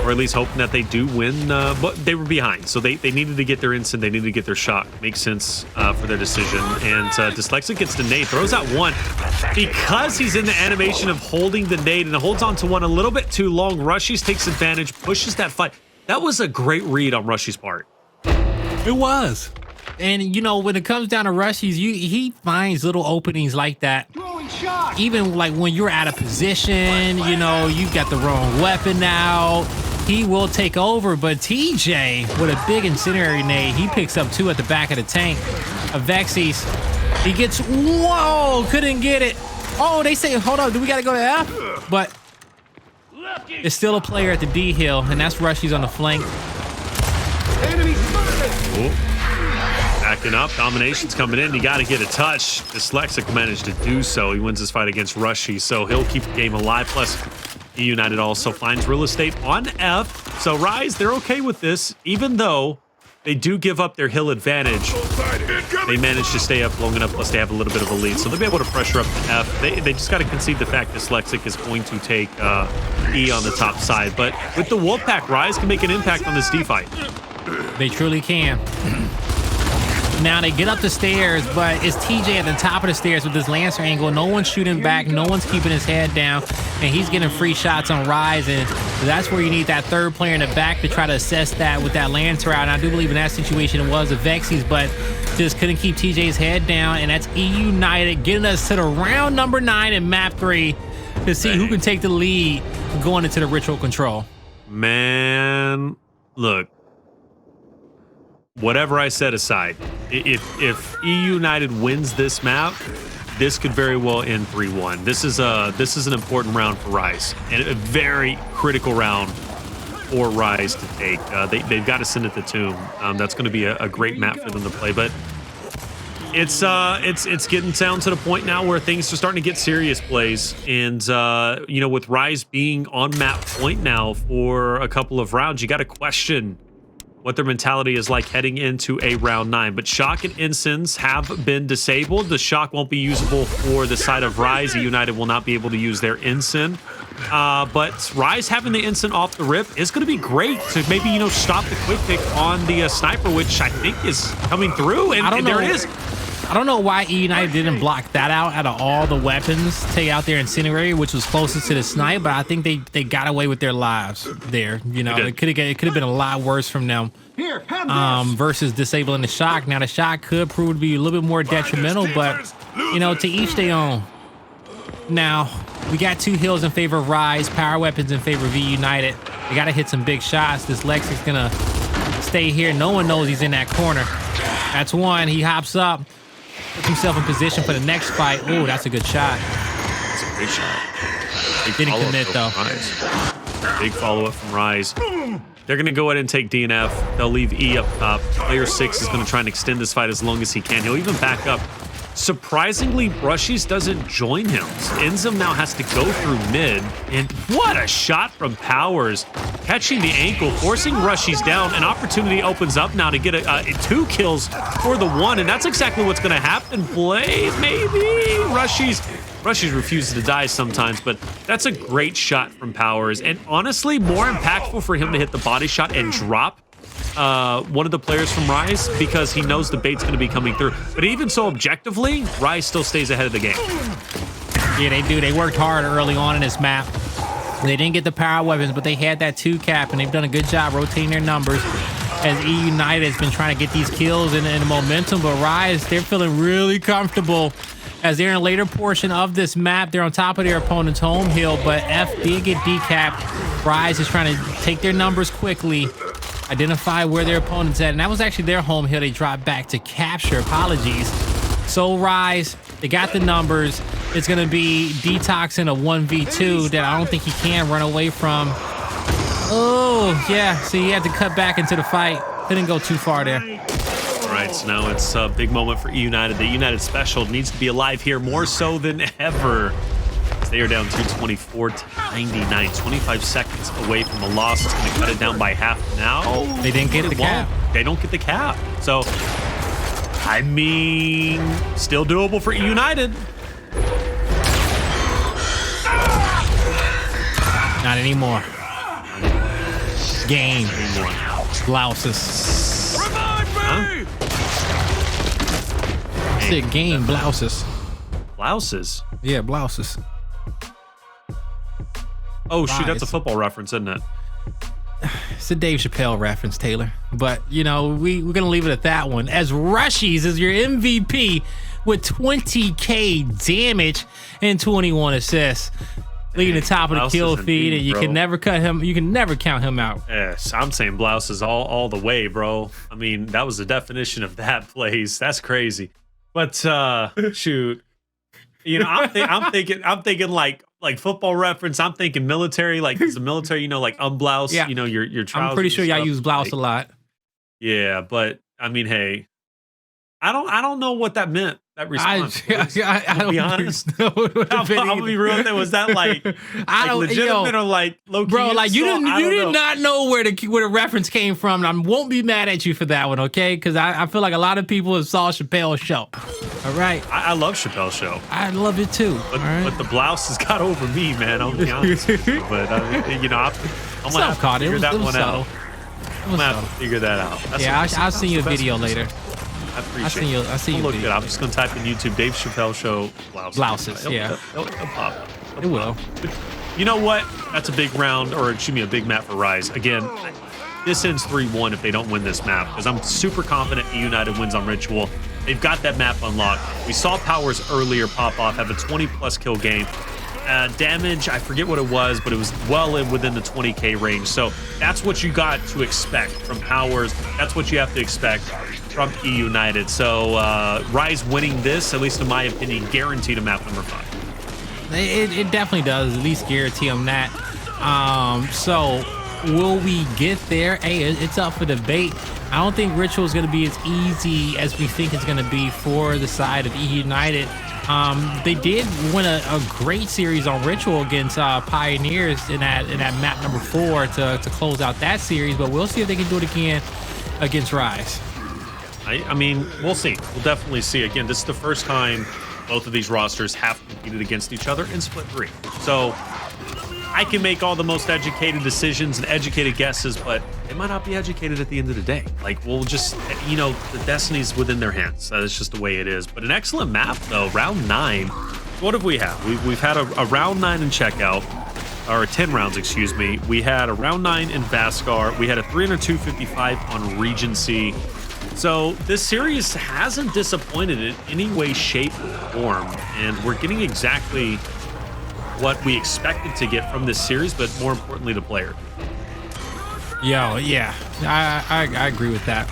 S1: or at least hoping that they do win, but they were behind. So they needed to get their instant, they needed to get their shot. Makes sense for their decision. And Dyslexic gets the nade, throws out one. Because he's in the animation of holding the nade and holds on to one a little bit too long, RushieZ takes advantage, pushes that fight. That was a great read on RushieZ's part.
S2: It was. And, you know, when it comes down to RushieZ, he finds little openings like that. Even like when you're out of position, you know, you got the wrong weapon out, he will take over. But TJ, with a big incendiary nade, he picks up 2 at the back of the tank. Avexys He gets, whoa, couldn't get it. Oh, they say, hold on, do we got to go to F? But there's still a player at the D hill, and that's RushieZ on the flank.
S3: Enemy spotted.
S1: Backing up, domination's coming in. You got to get a touch. Dyslexic managed to do so. He wins this fight against RushieZ, so he'll keep the game alive. Plus, eUnited also finds real estate on F. So RushieZ, they're okay with this, even though they do give up their hill advantage. They manage to stay up long enough, plus they have a little bit of a lead. So they'll be able to pressure up to F. They just got to concede the fact Dyslexic is going to take E on the top side. But with the Wolfpack, RushieZ can make an impact on this D fight.
S2: They truly can. Now they get up the stairs, but it's TJ at the top of the stairs with this Lancer angle. No one's shooting back. No one's keeping his head down. And he's getting free shots on RushieZ. And that's where you need that third player in the back to try to assess that with that Lancer out. And I do believe in that situation it was Avexys, but just couldn't keep TJ's head down. And that's eUnited getting us to the round number 9 in map 3 to see who can take the lead going into the ritual control.
S1: Man, look. Whatever I said aside, if eUnited wins this map, this could very well end 3-1. This is an important round for RushieZ and a very critical round for RushieZ to take. They've got to send it to Tomb. That's going to be a great map for them to play, but it's getting down to the point now where things are starting to get serious plays, and you know, with RushieZ being on map point now for a couple of rounds, you got to question what their mentality is like heading into a round 9. But Shock and Ensigns have been disabled. The Shock won't be usable for the side of RushieZ. eUnited will not be able to use their Ensign. But RushieZ having the Ensign off the rip is going to be great to maybe, you know, stop the quick pick on the sniper, which I think is coming through. And there it is.
S2: I don't know why eUnited didn't block that out of all the weapons. Take out their Incendiary, which was closest to the snipe, but I think they got away with their lives there. You know, it could have been a lot worse from them. Versus disabling the Shock. Now the Shock could prove to be a little bit more detrimental, but you know, to each their own. Now we got 2 hills in favor of RushieZ, power weapons in favor of eUnited. They got to hit some big shots. This Lexic's gonna stay here. No one knows he's in that corner. That's one. He hops up. Puts himself in position for the next fight. Oh, that's a good shot.
S1: That's a great shot. Big
S2: Didn't commit though.
S1: Big follow-up from RushieZ. They're going to go ahead and take DNF. They'll leave E up top. Player 6 is going to try and extend this fight as long as he can. He'll even back up. Surprisingly, RushieZ doesn't join him. INZEM now has to go through mid. And what a shot from Powerz. Catching the ankle, forcing RushieZ down. An opportunity opens up now to get 2 kills for the 1. And that's exactly what's going to happen. Blaze, maybe. RushieZ refuses to die sometimes, but that's a great shot from Powerz. And honestly, more impactful for him to hit the body shot and drop one of the players from RushieZ, because he knows the bait's going to be coming through. But even so, objectively, RushieZ still stays ahead of the game.
S2: Yeah, they do. They worked hard early on in this map. They didn't get the power weapons, but they had that 2 cap, and they've done a good job rotating their numbers as eUnited has been trying to get these kills and the momentum. But RushieZ, they're feeling really comfortable as they're in a later portion of this map. They're on top of their opponent's home hill, but F did get decapped. RushieZ is trying to take their numbers quickly, identify where their opponent's at, and that was actually their home hill. They dropped back to capture. Apologies. So RushieZ, they got the numbers. It's going to be DeTox in a 1v2 that I don't think he can run away from. Oh, yeah. So he had to cut back into the fight. Couldn't go too far there.
S1: All right, so now it's a big moment for eUnited. The United Special needs to be alive here more so than ever. They are down 224 to 99, 25 seconds away from a loss. It's going to cut it down by half now.
S2: They didn't get the cap.
S1: They don't get the cap. So, I mean, still doable for eUnited.
S2: Not anymore. Game. Blouses.
S3: Revive me!
S2: I said game blouses.
S1: Blouses?
S2: Yeah, blouses.
S1: Oh, shoot, that's a football reference, isn't it?
S2: It's a Dave Chappelle reference, Taylor. But, you know, we're going to leave it at that one. As RushieZ is your MVP with 20k damage and 21 assists. Leading the top of the kill feed, and you can never cut him. You can never count him out.
S1: Yes, I'm saying blouses all the way, bro. I mean, that was the definition of that, Blaze. That's crazy. But shoot, you know, I'm thinking like Football Reference. I'm thinking military, like it's the military, you know, like unblouse,
S2: Yeah.
S1: you know, your trousers.
S2: I'm pretty sure y'all
S1: stuff.
S2: use blouse
S1: Like,
S2: a lot.
S1: Yeah, but I mean, hey, I don't know what that meant. That response.
S2: I
S1: I'll be
S2: don't
S1: honest.
S2: know what it would have
S1: I'm
S2: been
S1: gonna be real with that. Was that like
S2: I don't,
S1: legitimate or like low key?
S2: bro, like you
S1: insult?
S2: didn't,
S1: I
S2: you
S1: don't
S2: did not know where the reference came from. And I won't be mad at you for that one, okay? Because I feel like a lot of people have saw Chappelle's show. All right,
S1: I love Chappelle's show.
S2: I love it too.
S1: But,
S2: all right?
S1: but the blouse has got over me, man. I'll be honest with you. But you know, I'm gonna have to figure that one out. I'm gonna have to figure that out. That's
S2: Yeah,
S1: what-
S2: I'll send you a
S1: that's the
S2: video
S1: best
S2: later.
S1: I appreciate it.
S2: I see you.
S1: Look good. I'm just gonna type in YouTube Dave Chappelle show blouses.
S2: Blouses, yeah.
S1: It'll pop.
S2: It will.
S1: You know what? That's a big round, or excuse me, a big map for RushieZ. Again, this ends 3-1 if they don't win this map, because I'm super confident eUnited wins on Ritual. They've got that map unlocked. We saw Powerz earlier pop off, have a 20+ kill game. Damage, I forget what it was, but it was well within the 20k range. So that's what you got to expect from Powerz. That's what you have to expect from eUnited. So RushieZ winning this, at least in my opinion, guaranteed a map number 5.
S2: It definitely does. At least guarantee them that. So will we get there? Hey, it's up for debate. I don't think Ritual is going to be as easy as we think it's going to be for the side of eUnited. They did win a great series on Ritual against Pioneers in that map number 4 to close out that series, but we'll see if they can do it again against RushieZ.
S1: I mean, we'll see. We'll definitely see. Again, this is the first time both of these rosters have competed against each other in Split 3. So I can make all the most educated decisions and educated guesses, but they might not be educated at the end of the day. Like, we'll just, you know, the destiny's within their hands. That's just the way it is. But an excellent map, though. Round 9. What have we had? We've had a round 9 in Checkout, or 10 rounds, excuse me. We had a round 9 in Vasgar. We had a 302.55 on Regency. So this series hasn't disappointed in any way, shape, or form. And we're getting exactly what we expected to get from this series, but more importantly, the player.
S2: Yeah, I agree with that.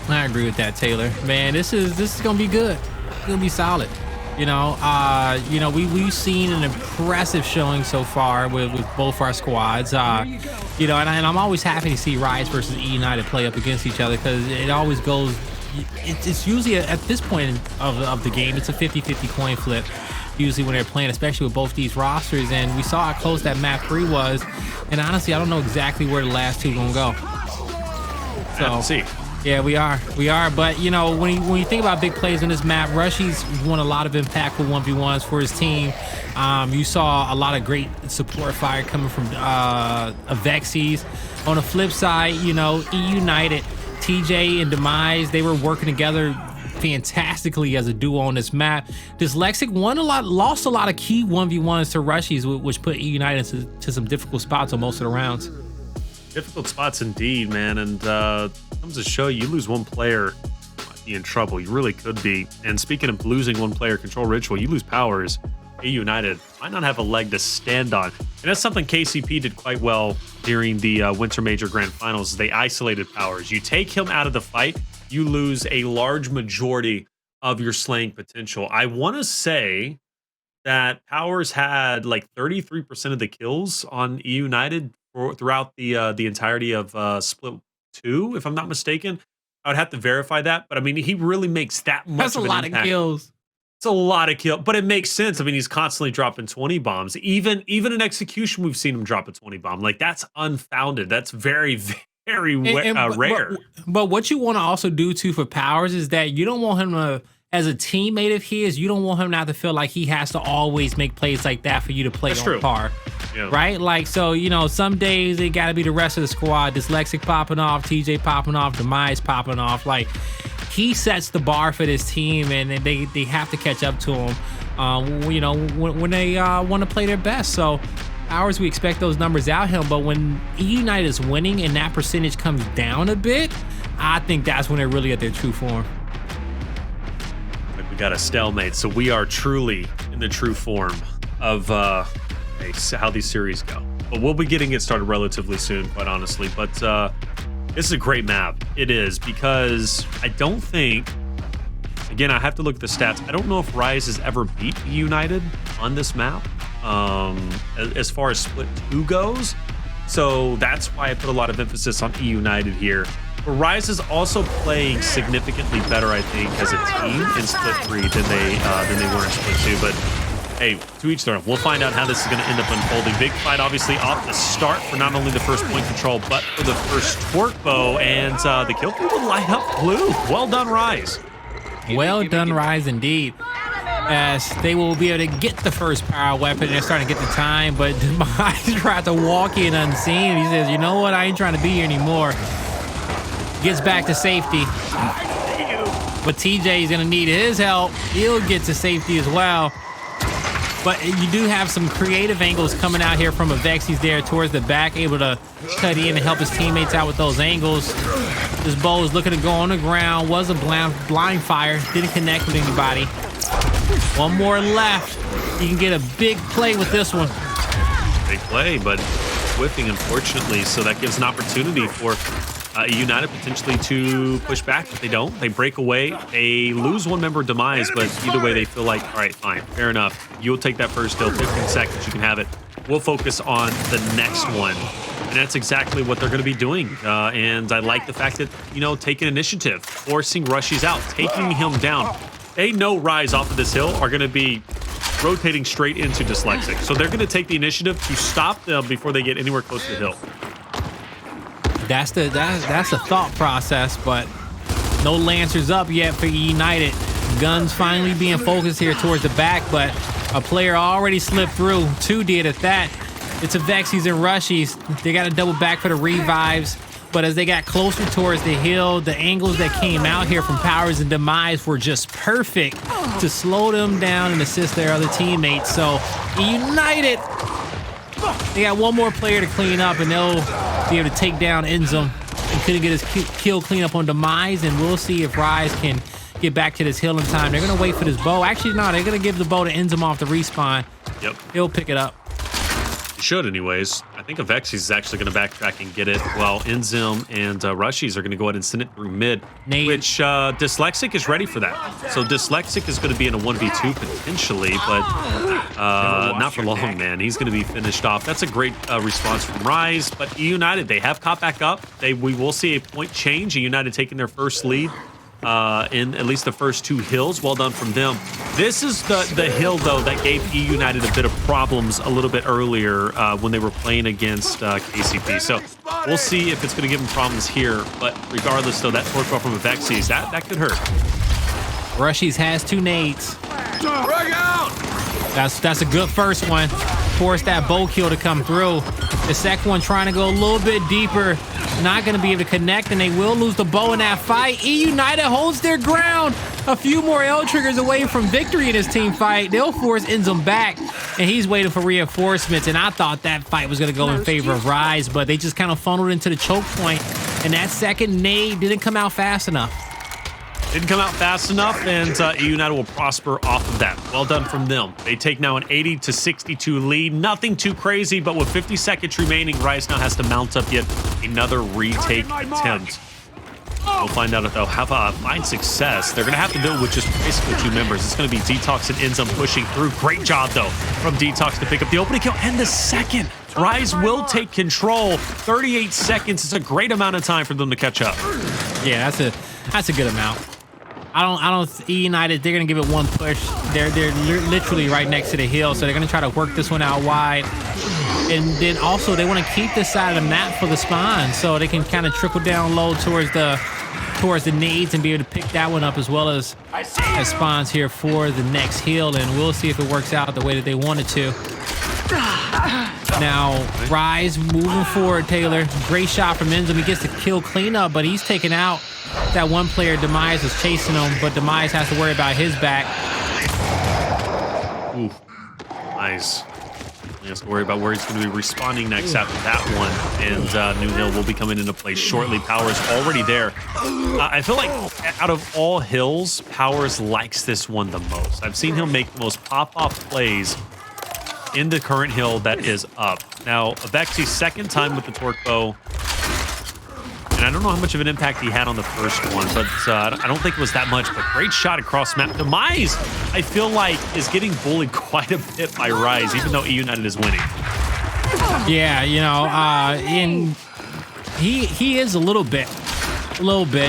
S2: I agree with that, Taylor. Man, this is gonna be good. It's gonna be solid. You know, we've seen an impressive showing so far with both our squads. You know, and I'm always happy to see RushieZ versus eUnited play up against each other, because it always goes. It's usually at this point of the game, it's a 50-50 coin flip. Usually when they're playing, especially with both these rosters, and we saw how close that map 3 was, and honestly I don't know exactly where the last two gonna go. So
S1: see.
S2: Yeah, we are, but you know, when you think about big plays on this map, RushieZ won a lot of impactful 1v1s for his team. You saw a lot of great support fire coming from Avexys. On the flip side, you know, eUnited, TJ and Demise, they were working together fantastically as a duo on this map. Dyslexic lost a lot of key 1v1s to RushieZ, which put eUnited into some difficult spots on most of the rounds.
S1: Difficult spots indeed, man. And comes to show you lose one player, you might be in trouble. You really could be. And speaking of losing one player, Control Ritual, you lose Powerz. eUnited might not have a leg to stand on. And that's something KCP did quite well during the Winter Major Grand Finals. They isolated Powerz. You take him out of the fight, you lose a large majority of your slaying potential. I want to say that Powerz had like 33% of the kills on eUnited throughout the entirety of Split 2, if I'm not mistaken. I would have to verify that, but I mean, he really makes that much. That's
S2: a lot
S1: impact.
S2: Of kills.
S1: It's a lot of kills, but it makes sense. I mean, he's constantly dropping 20 bombs. Even in execution, we've seen him drop a 20 bomb. Like, that's unfounded. That's very, very rare.
S2: But what you want to also do too for Powerz is that you don't want him to, as a teammate of his, you don't want him not to feel like he has to always make plays like that for you to play on par. Yeah. Right? Like, so, you know, some days it got to be the rest of the squad. Dyslexic popping off, TJ popping off, Demise popping off. Like, he sets the bar for this team, and they have to catch up to him, you know, when they want to play their best. So, Powerz, we expect those numbers out him, but when eUnited is winning and that percentage comes down a bit, I think that's when they're really at their true form.
S1: We got a stalemate, so we are truly in the true form of how these series go. But we'll be getting it started relatively soon, quite honestly. But this is a great map. It is, because I don't think Again, I have to look at the stats. I don't know if RushieZ has ever beat eUnited on this map as far as split 2 goes. So that's why I put a lot of emphasis on eUnited here. But RushieZ is also playing significantly better, I think, as a team in split 3 than they were in split 2. But hey, to each their own. We'll find out how this is going to end up unfolding. Big fight, obviously, off the start for not only the first point control, but for the first torque bow. And the kill feed will light up blue. Well done, RushieZ.
S2: Well done, RushieZ, indeed. As they will be able to get the first power weapon. They're starting to get the time, but Demise tried to walk in unseen. He says, you know what? I ain't trying to be here anymore. Gets back to safety. But TJ is going to need his help. He'll get to safety as well. But you do have some creative angles coming out here from Avexys there towards the back, able to cut in and help his teammates out with those angles. This bow is looking to go on the ground. Was a blind fire. Didn't connect with anybody. One more left. You can get a big play with this one.
S1: Big play, but whiffing, unfortunately. So that gives an opportunity for eUnited potentially to push back, but they don't. They break away. They lose one member, Demise, but either way, they feel like, all right, fine, fair enough. You'll take that first kill, 15 seconds, you can have it. We'll focus on the next one. And that's exactly what they're going to be doing. And I like the fact that, you know, taking initiative, forcing RushieZ out, taking him down. They know RushieZ off of this hill are going to be rotating straight into Dyslexic. So they're going to take the initiative to stop them before they get anywhere close to the hill.
S2: That's the thought process, but no Lancers up yet for eUnited. Guns finally being focused here towards the back, but a player already slipped through. 2 did at that. It's Avexys and RushieZ. They got to double back for the revives, but as they got closer towards the hill, the angles that came out here from Powerz and Demise were just perfect to slow them down and assist their other teammates. So eUnited, they got one more player to clean up, and they'll be able to take down INZEM. And couldn't get his kill clean up on Demise, and we'll see if RushieZ can get back to this hill in time. They're going to wait for this bow. Actually, no, they're going to give the bow to INZEM off the respawn.
S1: Yep.
S2: He'll pick it up.
S1: He should anyways. I think Avexys is actually going to backtrack and get it, while INZEM and RushieZ are going to go ahead and send it through mid, which Dyslexic is ready for that. So Dyslexic is going to be in a 1v2 potentially, but not for long, man. He's going to be finished off. That's a great response from RushieZ, but eUnited, they have caught back up. We will see a point change. eUnited taking their first lead in at least the first 2 hills. Well done from them. This is the hill, though, that gave eUnited a bit of problems a little bit earlier when they were playing against KCP. So we'll see if it's going to give them problems here. But regardless, though, that torque ball from Avexys, that could hurt.
S2: RushieZ has 2 nades.
S3: Frag out!
S2: That's a good first one. Force that bow kill to come through. The second one trying to go a little bit deeper. Not going to be able to connect, and they will lose the bow in that fight. eUnited holds their ground. A few more L triggers away from victory in this team fight. They'll force INZEM back, and he's waiting for reinforcements. And I thought that fight was going to go in favor of RushieZ, but they just kind of funneled into the choke point, and that second nade didn't come out fast enough.
S1: Didn't come out fast enough, and eUnited will prosper off of that. Well done from them. They take now an 80-62 lead. Nothing too crazy, but with 50 seconds remaining, RushieZ now has to mount up yet another retake attempt. We'll find out if they'll find success. They're going to have to do it with just basically 2 members. It's going to be DeTox and INZEM pushing through. Great job, though, from DeTox to pick up the opening kill and the second. RushieZ will take control. 38 seconds is a great amount of time for them to catch up.
S2: Yeah, that's a good amount. I don't eUnited, they're gonna give it one push. They're literally right next to the hill, so they're gonna try to work this one out wide. And then also they want to keep this side of the map for the spawn, so they can kind of trickle down low towards the nades and be able to pick that one up, as well as spawns here for the next hill. And we'll see if it works out the way that they want it to. Now RushieZ moving forward. Taylor, great shot from INZEM. He gets the kill cleanup, but he's taken out that one player. Demise was chasing him, but Demise has to worry about his back.
S1: Ooh, nice. He has to worry about where he's going to be respawning next after that one. And New Hill will be coming into play shortly. Powerz already there. I feel like out of all hills, Powerz likes this one the most. I've seen him make the most pop-off plays in the current hill that is up. Now, Avexys' second time with the torque bow. And I don't know how much of an impact he had on the first one, but I don't think it was that much. But great shot across map. Demise, I feel like, is getting bullied quite a bit by RushieZ, even though eUnited is winning.
S2: Yeah, you know, he is a little bit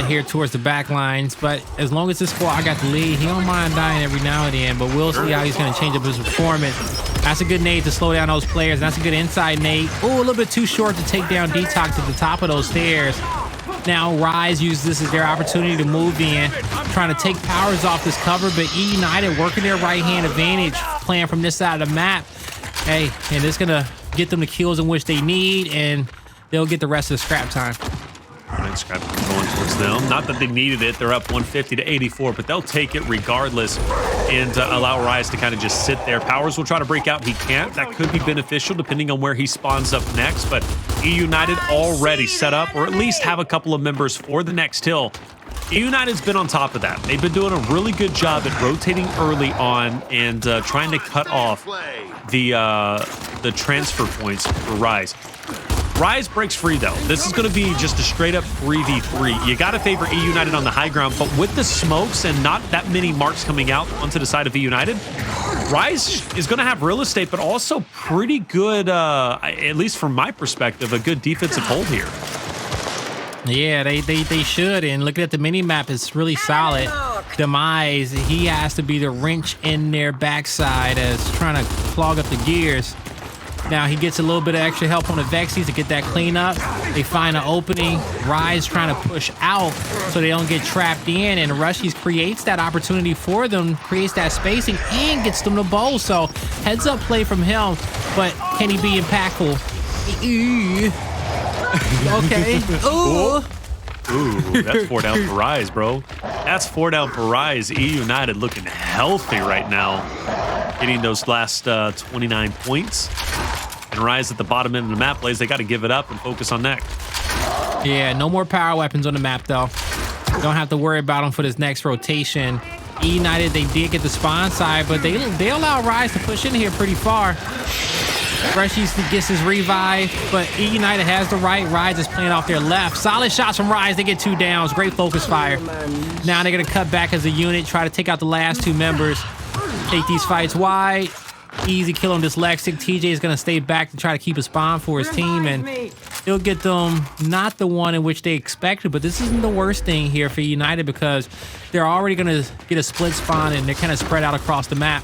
S2: here towards the back lines, but as long as this squad got the lead, he don't mind dying every now and then, but we'll see how he's going to change up his performance. That's a good nade to slow down those players. That's a good inside nade. Oh, a little bit too short to take down DeTox at the top of those stairs. Now RushieZ uses this as their opportunity to move in, trying to take Powerz off this cover, but eUnited working their right-hand advantage, playing from this side of the map. Hey, and it's going to get them the kills in which they need, and they'll get the rest of the scrap time.
S1: And scrap going towards them. Not that they needed it. They're up 150 to 84, but they'll take it regardless and allow RushieZ to kind of just sit there. Powerz will try to break out. He can't. That could be beneficial depending on where he spawns up next, but eUnited already set up, or at least have a couple of members for the next hill. eUnited's been on top of that. They've been doing a really good job at rotating early on and trying to cut off the transfer points for RushieZ. RushieZ breaks free, though. This is going to be just a straight-up 3v3. You got to favor eUnited on the high ground, but with the smokes and not that many marks coming out onto the side of eUnited, RushieZ is going to have real estate, but also pretty good, at least from my perspective, a good defensive hold here.
S2: Yeah, they should, and looking at the mini-map, it's really solid. Demise, he has to be the wrench in their backside as trying to clog up the gears. Now he gets a little bit of extra help on the Avexys to get that clean up. They find an opening. RushieZ trying to push out so they don't get trapped in, and RushieZ creates that opportunity for them, creates that spacing, and gets them the bowl. So heads up play from him, but can he be impactful? Okay.
S1: Ooh, that's 4 down for RushieZ, bro. That's 4 down for RushieZ. eUnited looking healthy right now, getting those last 29 points. And RushieZ at the bottom end of the map plays. They got to give it up and focus on next.
S2: Yeah, no more power weapons on the map, though. Don't have to worry about them for this next rotation. eUnited, they did get the spawn side, but they allow RushieZ to push in here pretty far. RushieZ gets his revive, but eUnited has the right. RushieZ is playing off their left. Solid shots from RushieZ. They get 2 downs. Great focus fire. Now they're going to cut back as a unit, try to take out the last 2 members. Take these fights wide. Easy kill on Dyslexic. TJ is going to stay back to try to keep a spawn for his team, and he'll get them not the one in which they expected, but this isn't the worst thing here for eUnited because they're already going to get a split spawn, and they're kind of spread out across the map.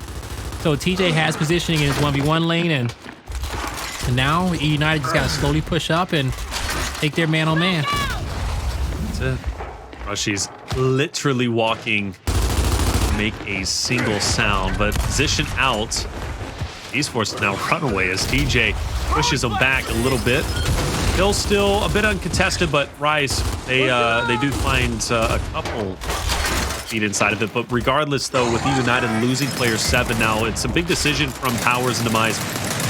S2: So TJ has positioning in his 1v1 lane, and now eUnited just got to slowly push up and take their man on man.
S1: That's it. RushieZ literally walking to make a single sound, but position out. TJForce now run away as TJ pushes him back a little bit. Hill still a bit uncontested, but RushieZ, they do find a couple feet inside of it. But regardless, though, with eUnited losing player 7 now, it's a big decision from Powerz and Demise.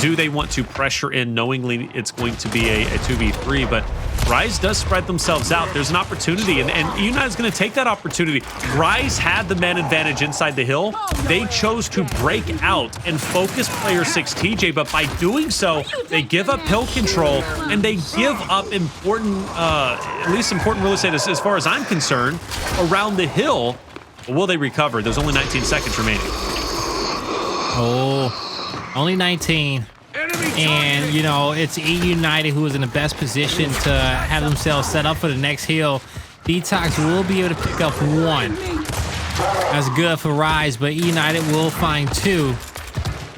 S1: Do they want to pressure in knowingly it's going to be a 2v3? But RushieZ does spread themselves out. There's an opportunity, and eUnited is going to take that opportunity. RushieZ had the man advantage inside the hill. They chose to break out and focus player 6 TJ, but by doing so, they give up hill control, and they give up important, at least important real estate as far as I'm concerned, around the hill. Will they recover? There's only 19 seconds remaining.
S2: Oh, only 19. And, you know, it's eUnited who is in the best position to have themselves set up for the next hill. DeTox will be able to pick up 1. That's good for RushieZ, but eUnited will find 2.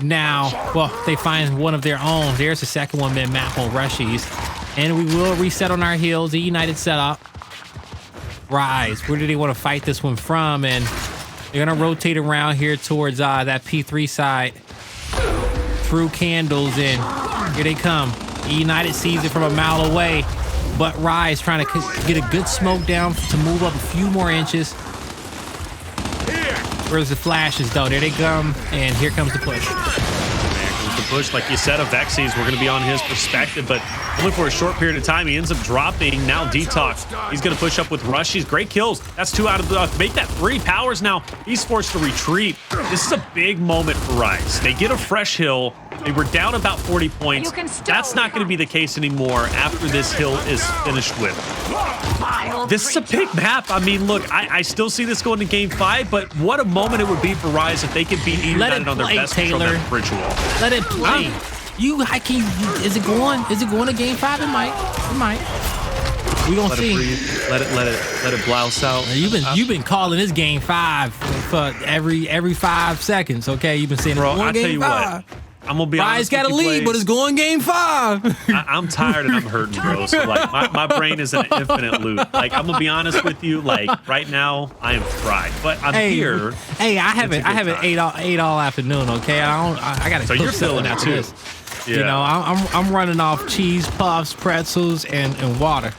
S2: Now, well, they find one of their own. There's the second one mid-map on RushieZ. And we will reset on our heels. eUnited set up. RushieZ, where do they want to fight this one from? And they're going to rotate around here towards that P3 side. Through candles, and here they come. eUnited sees it from a mile away, but RushieZ trying to get a good smoke down to move up a few more inches. Where's the flashes, though? There they come, and here comes the push.
S1: There comes the push. Like you said, Avexys, we're going to be on his perspective, but only for a short period of time. He ends up dropping. Now DeTox. He's going to push up with RushieZ. Great kills. That's 2 out of the... make that 3. Powerz now. He's forced to retreat. This is a big moment for RushieZ. They get a fresh hill. They were down about 40 points. That's not going to be the case anymore after this hill is finished with. This is a big map. I mean, look, I still see this going to game 5, but what a moment it would be for RushieZ if they could beat eUnited on their best
S2: Taylor.
S1: ritual.
S2: Let it play. Is it going? Is it going to game 5? It might. It might. We gonna see.
S1: Let it blouse out.
S2: You've been calling this game 5 for every 5 seconds. Okay, you've been saying
S1: bro.
S2: I tell you 5.
S1: What. I'm gonna be honest.
S2: Got a lead, but it's going game 5.
S1: I'm tired and I'm hurting, bro. So like my brain is an infinite loop. Like I'm gonna be honest with you. Like right now, I am fried. But I'm here.
S2: Hey, I haven't ate all afternoon. Okay, I gotta.
S1: So you're feeling it too.
S2: Yeah. You know, I'm running off cheese puffs, pretzels, and water.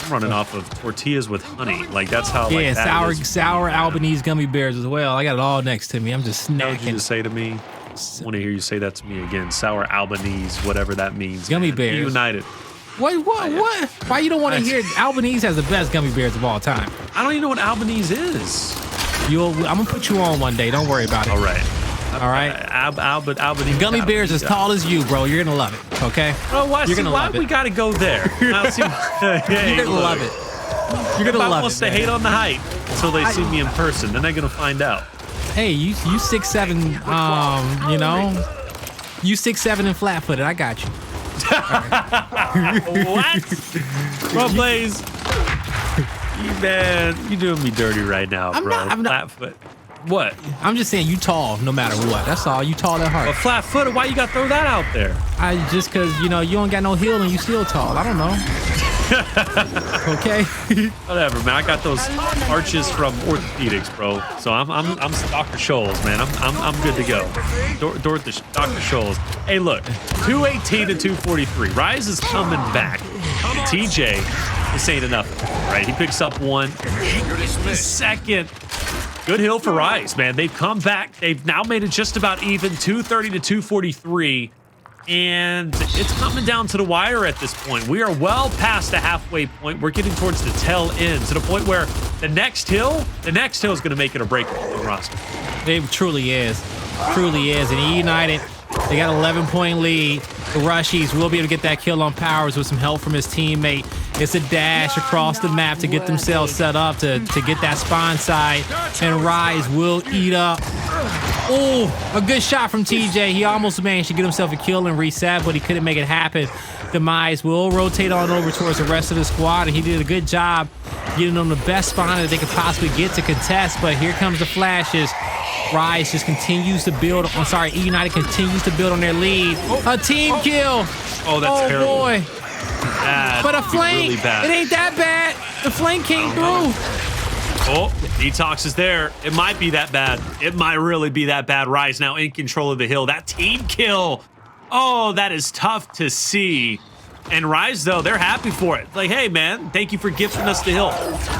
S1: I'm running off of tortillas with honey. Like that's how.
S2: Yeah,
S1: like,
S2: sour Albanese gummy bears as well. I got it all next to me. I'm just snacking.
S1: What did you just say to me? I want to hear you say that to me again. Sour Albanese, whatever that means.
S2: Gummy bears.
S1: United.
S2: What? Why you don't want to hear? Albanese has the best gummy bears of all time.
S1: I don't even know what Albanese is.
S2: I'm gonna put you on one day. Don't worry about it.
S1: All right.
S2: All right.
S1: Albanese.
S2: Gummy bears as tall as you, bro. You're gonna love it. Okay.
S1: Oh, why? You're gonna love it. We gotta go there.
S2: You're gonna love it. You're gonna love it.
S1: Wants to hate on the height until they see me in person. Then they're gonna find out.
S2: Hey, you 6'7", you know, you 6'7" and flat-footed. I got you.
S1: What? Well, Blaze, you doing me dirty right now, bro.
S2: I'm not.
S1: Flat-foot. What?
S2: I'm just saying you tall no matter what. That's all. You tall at heart.
S1: But flat-footed, why you gotta throw that out there?
S2: Just cause you don't got no heel and you still tall. I don't know. Okay.
S1: Whatever, man. I got those arches from orthopedics, bro. So I'm Dr. Scholl's, man. I'm good to go. Dr. Scholl's. Hey, look, 218 to 243. RushieZ is coming back. TJ, this ain't enough, right? He picks up one. The second. Good hill for RushieZ, man. They've come back. They've now made it just about even, 230 to 243. And it's coming down to the wire at this point. We are well past the halfway point. We're getting towards the tail end, to the point where the next hill is going to make it or break it for the roster.
S2: It truly is. Truly is. And eUnited, they got an 11-point lead. The RushieZ will be able to get that kill on Powerz with some help from his teammate. It's a dash across the map to get themselves set up to get that spawn side. And RushieZ will eat up. Oh, a good shot from TJ. He almost managed to get himself a kill and reset, but he couldn't make it happen. Demise will rotate on over towards the rest of the squad, and he did a good job getting them the best spawn that they could possibly get to contest. But here comes the flashes. RushieZ just continues to build. I'm sorry, eUnited continues to build on their lead. A team kill.
S1: Oh, that's terrible.
S2: Oh, boy. But a flank.
S1: Really bad.
S2: It ain't that bad. The flank came through.
S1: Oh, DeTox is there. It might be that bad. It might really be that bad. RushieZ now in control of the hill. That team kill. Oh, that is tough to see. And RushieZ, though, they're happy for it. Like, hey, man, thank you for gifting us the hill.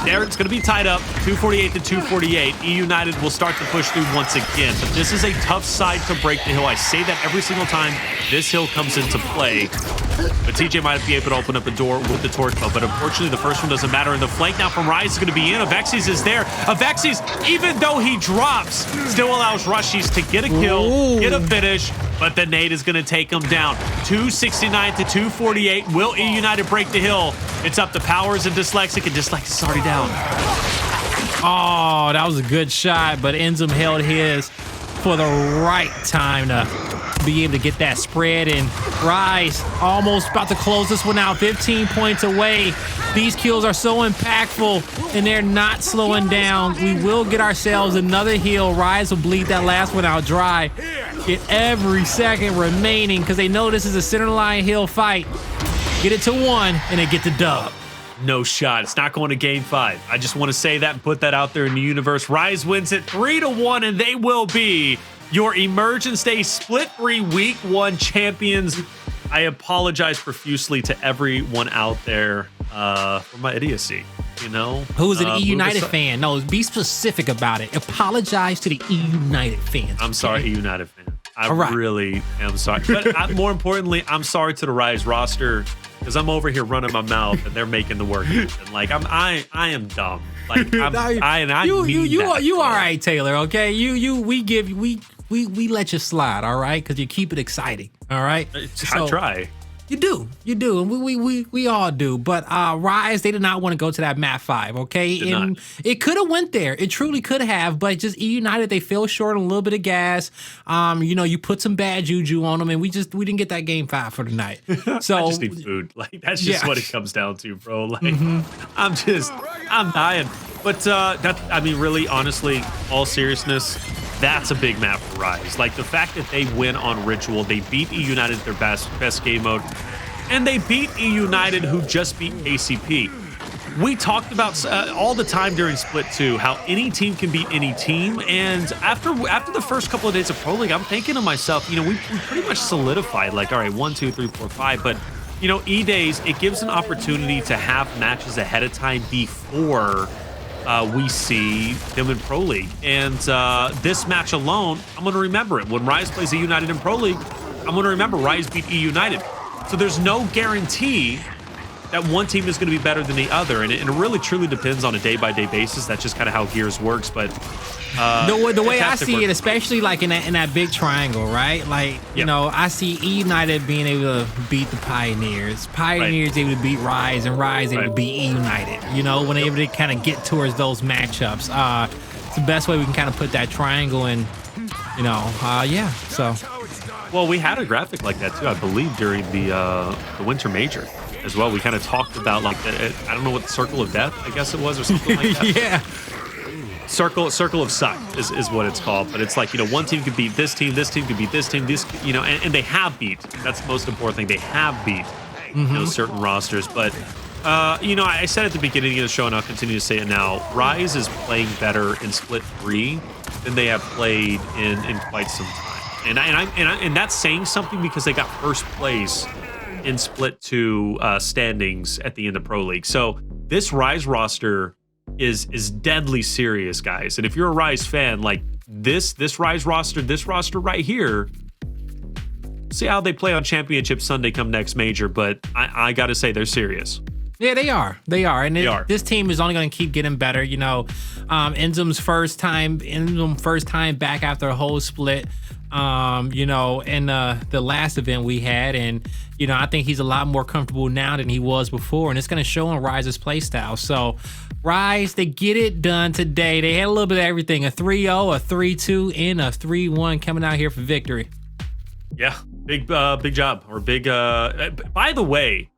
S1: There, it's going to be tied up, 248 to 248. eUnited will start to push through once again. But this is a tough side to break the hill. I say that every single time this hill comes into play. But TJ might be able to open up a door with the torch bow. But unfortunately, the first one doesn't matter. And the flank now from RushieZ is going to be in. Avexys is there. Avexys, even though he drops, still allows RushieZ to get a kill, get a finish. But the nade is going to take him down. 269 to 248. Will eUnited break the hill? It's up to Powerz and Dyslexic, and Dyslexic is already down.
S2: Oh, that was a good shot, but INZEM held his for the right time to be able to get that spread. And RushieZ almost about to close this one out, 15 points away. These kills are so impactful, and they're not slowing down. We will get ourselves another heal. RushieZ will bleed that last one out dry. Get every second remaining because they know this is a center line hill fight. Get it to 1, and they get the dub.
S1: No shot. It's not going to game 5. I just want to say that and put that out there in the universe. RushieZ wins it 3-1, and they will be your Emergence Day Split 3 Week 1 champions. I apologize profusely to everyone out there for my idiocy. You know,
S2: who's an eUnited fan? No, be specific about it. Apologize to the eUnited fans.
S1: I'm sorry, eUnited fan. I really am sorry. But more importantly, I'm sorry to the RushieZ roster. because I'm over here running my mouth and they're making the work happen. Like I am dumb. Like you
S2: all right, Taylor? Okay, we let you slide, all right, because you keep it exciting, all right.
S1: I try.
S2: You do, and we all do. But RushieZ, they did not want to go to that map 5, okay? And it could have went there. It truly could have, but just eUnited, they fell short on a little bit of gas. You put some bad juju on them, and we didn't get that game 5 for tonight. So
S1: I just need food. Like that's just what it comes down to, bro. Like I'm dying. But really, honestly, all seriousness, that's a big map for RushieZ. Like the fact that they win on Ritual, they beat eUnited their best game mode, and they beat eUnited who just beat KCP. We talked about all the time during Split 2 how any team can beat any team, and after the first couple of days of Pro League, I'm thinking to myself, we pretty much solidified, like, all right, 1, 2, 3, 4, 5, but EDAYS, it gives an opportunity to have matches ahead of time before we see them in Pro League. And this match alone, I'm going to remember it. When RushieZ plays eUnited in Pro League, I'm going to remember RushieZ beat eUnited. So there's no guarantee that one team is going to be better than the other. And it really truly depends on a day-by-day basis. That's just kind of how Gears works. But
S2: the way I see it, especially like in that big triangle, right? Like, I see eUnited being able to beat the Pioneers. Pioneers able to beat RushieZ, and RushieZ able to beat eUnited. When they're able to kind of get towards those matchups. It's the best way we can kind of put that triangle in, so.
S1: Well, we had a graphic like that too, I believe, during the Winter Major as well. We kind of talked about like I don't know what the Circle of Death, I guess it was, or something like that.
S2: Yeah.
S1: Circle of Suck is what it's called. But it's like, one team could beat this team could beat this team, and they have beat. That's the most important thing. They have beat certain rosters. But I said at the beginning of the show, and I'll continue to say it now, RushieZ is playing better in Split 3 than they have played in quite some time. And that's saying something because they got first place in Split 2 standings at the end of Pro League. So this RushieZ roster is deadly serious, guys. And if you're a RushieZ fan, like this RushieZ roster right here, see how they play on Championship Sunday come next major. But I got to say, they're serious.
S2: Yeah, they are. And this team is only going to keep getting better. INZEM's first time back after a whole split. In the last event we had, and I think he's a lot more comfortable now than he was before, and it's going to show on RushieZ's play style. So RushieZ, they get it done today. They had a little bit of everything: a 3-0, a 3-2, and a 3-1 coming out here for victory.
S1: Yeah, big job, or big. By the way,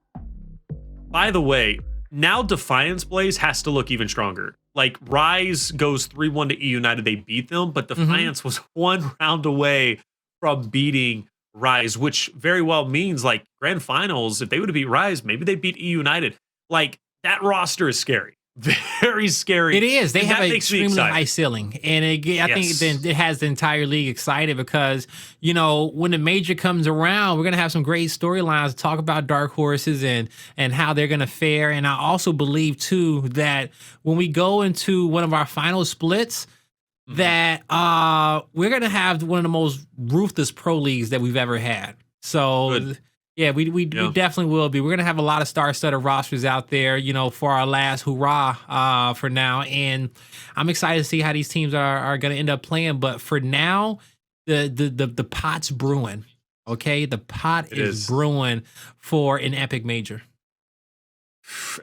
S1: now Defiance Blaze has to look even stronger. Like RushieZ goes 3-1 to eUnited, they beat them, but Defiance was one round away from beating RushieZ, which very well means like grand finals. If they would have beat RushieZ, maybe they beat eUnited. Like that roster is scary, very scary.
S2: It is. They have an extremely high ceiling, and I think it has the entire league excited because when the major comes around, we're gonna have some great storylines to talk about dark horses and how they're gonna fare. And I also believe too that when we go into one of our final splits, that we're gonna have one of the most ruthless pro leagues that we've ever had. So. Good. Yeah, we definitely will be. We're going to have a lot of star-studded rosters out there, for our last hurrah for now. And I'm excited to see how these teams are going to end up playing. But for now, the pot's brewing, okay? The pot is brewing for an epic major.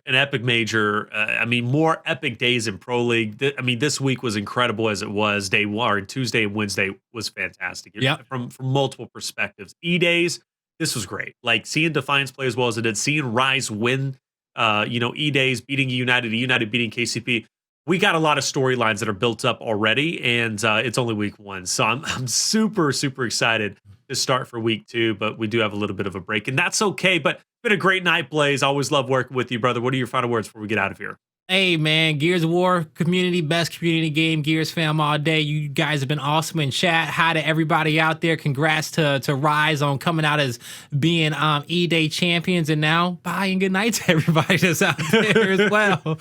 S1: An epic major. More epic days in Pro League. This week was incredible as it was. Day 1, Tuesday and Wednesday was fantastic.
S2: Yep.
S1: From multiple perspectives. EDAYS. This was great. Like seeing Defiance play as well as it did, seeing RushieZ win, EDAYS beating eUnited beating KCP. We got a lot of storylines that are built up already, and it's only week 1. So I'm super, super excited to start for week 2, but we do have a little bit of a break, and that's okay. But it's been a great night, Blaze. Always love working with you, brother. What are your final words before we get out of here?
S2: Hey, man, Gears of War community, best community game, Gears fam all day. You guys have been awesome in chat. Hi to everybody out there. Congrats to RushieZ on coming out as being E-Day champions. And now, bye and good night to everybody that's out there as well.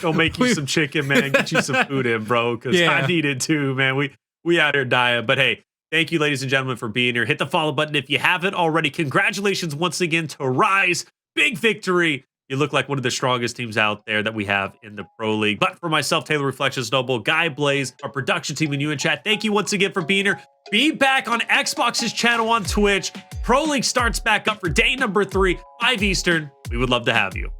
S1: Go make you some chicken, man. Get you some food in, bro, because I need it too, man. We out here dying. But hey, Thank you, ladies and gentlemen, for being here. Hit the follow button if you haven't already. Congratulations once again to Rise. Big victory. You look like one of the strongest teams out there that we have in the Pro League. But for myself, Taylor Reflections Noble, Guy Blaze, our production team, and you in chat, thank you once again for being here. Be back on Xbox's channel on Twitch. Pro League starts back up for day number 3, 5 Eastern. We would love to have you.